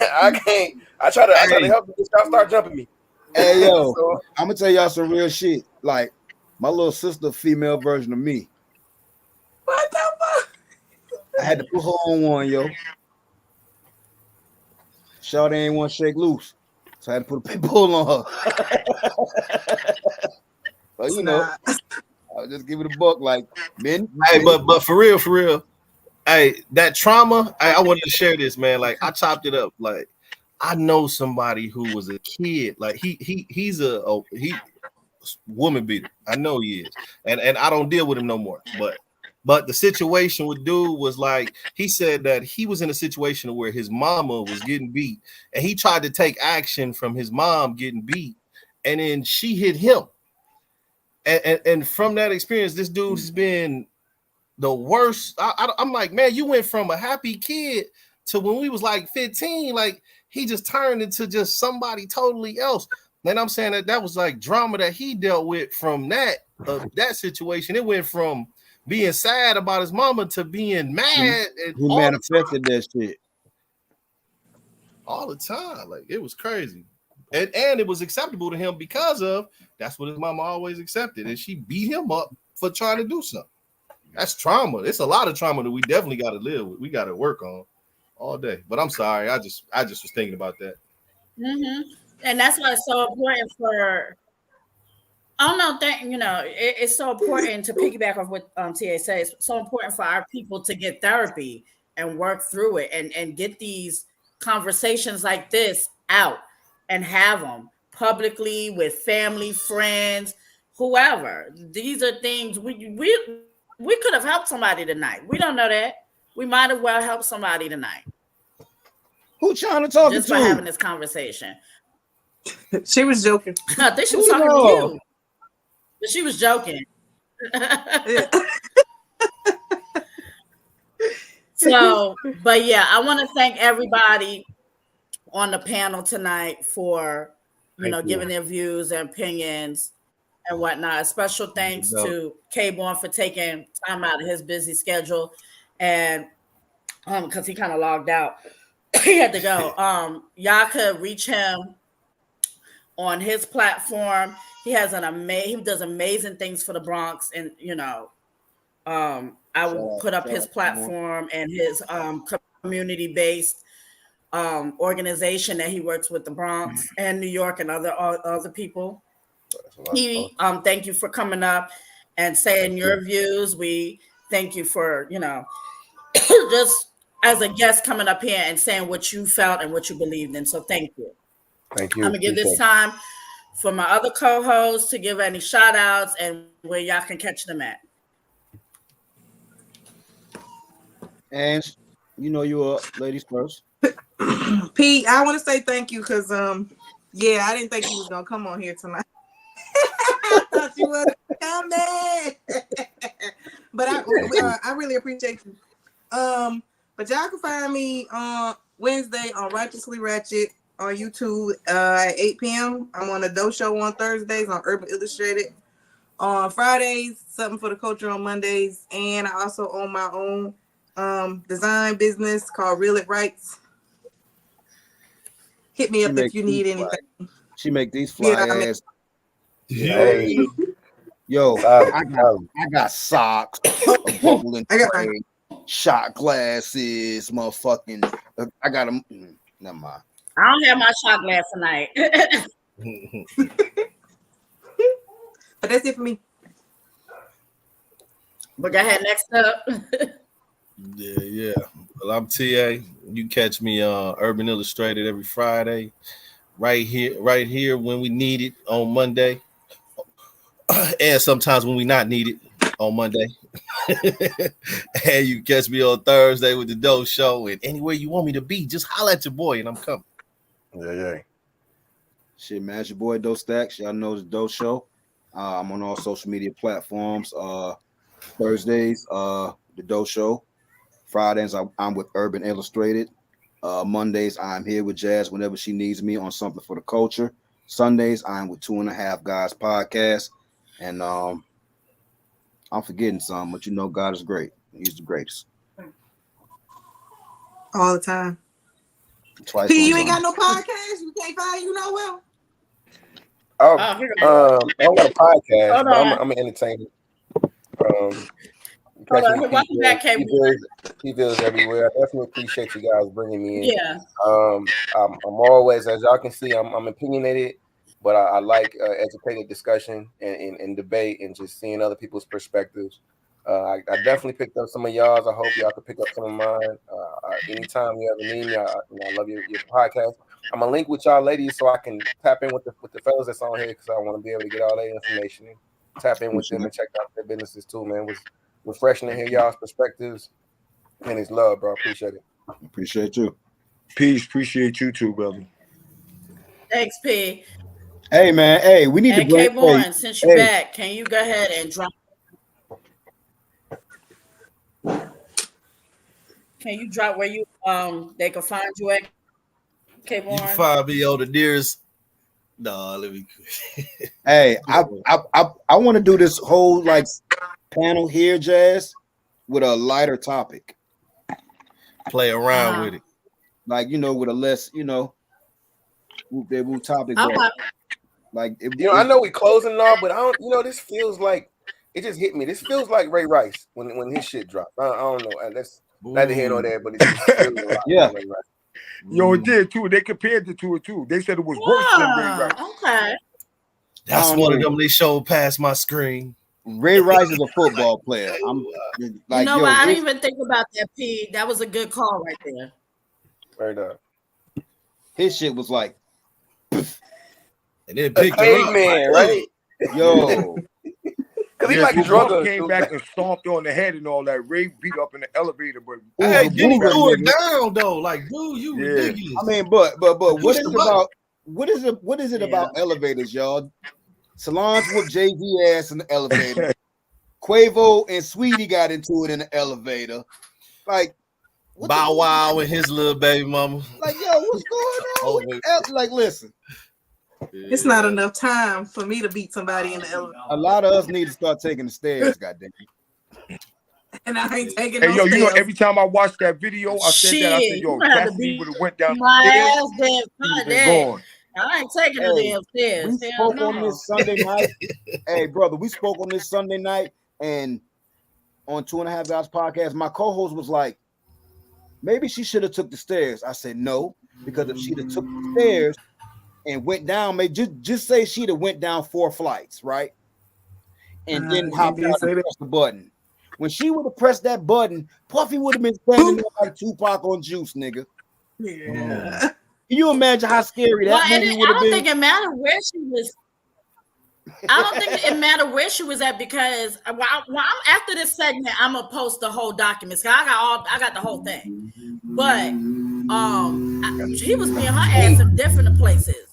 Speaker 7: I can't. I try to
Speaker 3: Hey,
Speaker 7: help you. Y'all start jumping me.
Speaker 2: Hey yo,
Speaker 7: So
Speaker 2: I'm gonna tell y'all some real shit. Like my little sister, female version of me.
Speaker 4: What the fuck?
Speaker 2: I had to put her on one, yo. Shawty ain't want to shake loose, so I had to put a pit bull on her. So
Speaker 4: It's
Speaker 2: you know,
Speaker 4: not.
Speaker 2: I'll just give it a buck. Like men,
Speaker 3: hey, but for real, hey, that trauma. I wanted to share this, man. Like I chopped it up. Like I know somebody who was a kid. Like he's he woman beater. I know he is, and I don't deal with him no more. But the situation with dude was like he said that he was in a situation where his mama was getting beat, and he tried to take action from his mom getting beat, and then she hit him. And from that experience, this dude has been the worst. I'm like, man, you went from a happy kid to when we was like 15, like he just turned into just somebody totally else. And I'm saying that was like drama that he dealt with from that situation. It went from being sad about his mama to being mad and
Speaker 2: he manifested that shit.
Speaker 3: all the time. Like it was crazy. And it was acceptable to him because of that's what his mama always accepted. And she beat him up for trying to do something. That's trauma. It's a lot of trauma that we definitely got to live with. We got to work on all day. But I'm sorry. I just was thinking about that.
Speaker 1: and that's why it's so important for. Oh no, it's so important to piggyback off what TA says. It's so important for our people to get therapy and work through it and get these conversations like this out and have them publicly with family, friends, whoever. These are things we could have helped somebody tonight. We don't know that. We might have well helped somebody tonight
Speaker 2: Who trying to talk
Speaker 1: just
Speaker 2: to?
Speaker 1: by having this conversation.
Speaker 4: She was joking.
Speaker 1: I think she was
Speaker 2: Who
Speaker 1: talking to
Speaker 2: knows?
Speaker 1: you, but she was joking.
Speaker 4: Yeah.
Speaker 1: So, but yeah, I want to thank everybody on the panel tonight for giving their views and opinions and whatnot. A special thanks to K-Born for taking time out of his busy schedule, and because he kind of logged out, he had to go. Y'all could reach him on his platform. He has he does amazing things for the Bronx, and I will put up his platform and his community-based organization that he works with the Bronx and New York and other people. He, thank you for coming up and saying your views. We thank you for, just as a guest coming up here and saying what you felt and what you believed in. So thank you.
Speaker 7: Thank you.
Speaker 1: I'm gonna give this time for my other co-hosts to give any shout outs and where y'all can catch them at.
Speaker 2: And you are ladies first.
Speaker 4: Pete, I want to say thank you because I didn't think you was gonna come on here tonight. I thought you was coming. But I really appreciate you. But y'all can find me on Wednesday on Righteously Ratchet on YouTube at 8 p.m. I'm on the Doe Show on Thursdays on Urban Illustrated. On Fridays, Something for the Culture on Mondays. And I also own my own design business called lright. Hit me up if you need anything.
Speaker 2: She make these fly ass.
Speaker 3: Hey.
Speaker 2: Yo, I got socks, a bubbling tray, shot glasses, motherfucking. I got them. Never mind.
Speaker 1: I don't have my shot glass tonight.
Speaker 4: But that's it for me.
Speaker 1: But go ahead, next up.
Speaker 3: Yeah. Well, I'm TA. You catch me on Urban Illustrated every Friday, right here when we need it on Monday, and sometimes when we not needed on Monday. And you catch me on Thursday with the Doe Show, and anywhere you want me to be, just holler at your boy, and I'm coming.
Speaker 7: Yeah.
Speaker 2: Shit, man, it's your boy Doe Stacks. Y'all know the Doe Show. I'm on all social media platforms. Thursdays, the Doe Show. Fridays, I'm with Urban Illustrated. Mondays, I'm here with Jazz whenever she needs me on Something for the Culture. Sundays, I'm with 2.5 Guys Podcast. And I'm forgetting some, but God is great. He's the greatest.
Speaker 4: All the time.
Speaker 2: Twice.
Speaker 4: P, you ain't got no podcast? You can't find you nowhere?
Speaker 7: I don't got a podcast, but I'm an entertainer.
Speaker 1: Welcome back,
Speaker 7: T-bills everywhere. I definitely appreciate you guys bringing me in.
Speaker 1: Yeah.
Speaker 7: I'm always, as y'all can see, I'm opinionated, but I like educated discussion and debate and just seeing other people's perspectives. I definitely picked up some of y'all's. I hope y'all could pick up some of mine. Anytime you ever need me, I love your podcast. I'm gonna link with y'all ladies so I can tap in with the fellas that's on here because I want to be able to get all that information and tap in with them and check out their businesses too, man. It was refreshing to hear y'all's perspectives and it's love, bro. Appreciate it.
Speaker 2: Appreciate you.
Speaker 5: Peace. Appreciate you too, brother.
Speaker 1: Thanks, P.
Speaker 2: Hey, man. Hey, we need to break.
Speaker 1: K-Born, since you're back, can you go ahead and drop? Can you drop where you they can find you at? K-Born?
Speaker 3: You can find me on the nearest. No, let me.
Speaker 2: Hey, I want to do this whole panel here, Jazz, with a lighter topic.
Speaker 3: Play around with it,
Speaker 2: with a less, whoop topic.
Speaker 7: I know we closing now, but I don't. This feels like it just hit me. This feels like Ray Rice when his shit dropped. I don't know. That's neither here nor there, but it just feels a lot like Ray Rice.
Speaker 5: Yo, it did too. They compared it to it too. They said it was worse than Ray Rice.
Speaker 1: Okay.
Speaker 3: That's one of them they showed past my screen.
Speaker 2: Ray Rice is a football player. I'm
Speaker 1: what? I didn't even think about that, P. That was a good call right there.
Speaker 7: Right up.
Speaker 2: His shit was like,
Speaker 3: and then picked
Speaker 7: man, right?
Speaker 2: Yo.
Speaker 7: Because he like drunk
Speaker 5: came back and stomped on the head and all that. Ray beat up in the elevator, but
Speaker 3: hey, Diddy threw it down though. Like, dude, you ridiculous.
Speaker 2: I mean, but what is it about? What is it about elevators, y'all? Solange whooped Jay-Z ass in the elevator. Quavo and Sweetie got into it in the elevator. Like
Speaker 3: Bow Wow and his little baby mama.
Speaker 2: Like, yo, what's going on? Listen.
Speaker 4: It's not enough time for me to beat somebody in the elevator.
Speaker 2: A lot of us need to start taking the stairs, goddamn.
Speaker 4: And I ain't taking
Speaker 5: no stairs. Every time I watched that video, I said that. I said, yo, Cassie would have went down
Speaker 1: the stairs. I ain't taking the damn stairs.
Speaker 2: We spoke on this Sunday night. Hey, brother, we spoke on this Sunday night, and on 2.5 Guys Podcast, my co-host was like, maybe she should have took the stairs. I said no, because if she'd have took the stairs, and went down, just say she'd have went down 4 flights, right? And then hopped out and pressed the button. When she would have pressed that button, Puffy would have been standing there like Tupac on Juice, nigga.
Speaker 4: Yeah.
Speaker 2: Can you imagine how scary that movie would have been?
Speaker 1: I don't think it mattered where she was. I don't think it mattered where she was at, because while I'm after this segment, I'm gonna post the whole documents. I got the whole thing. But he was being her ass in different places.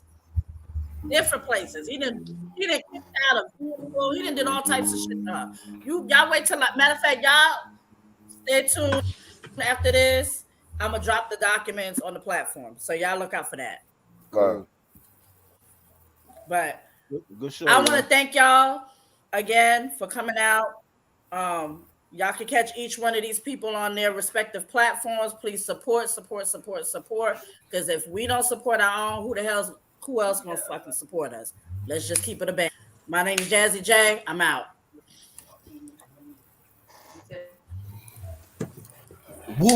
Speaker 1: He didn't kick out of vehicle. He didn't did all types of shit to her. Y'all wait till, matter of fact, y'all stay tuned. After this, I'm gonna drop the documents on the platform, so y'all look out for that. But
Speaker 2: good show,
Speaker 1: I want to thank y'all again for coming out. Y'all can catch each one of these people on their respective platforms. Please support. Because if we don't support our own, who else gonna fucking support us? Let's just keep it a bang. My name is Jazzy J. I'm out.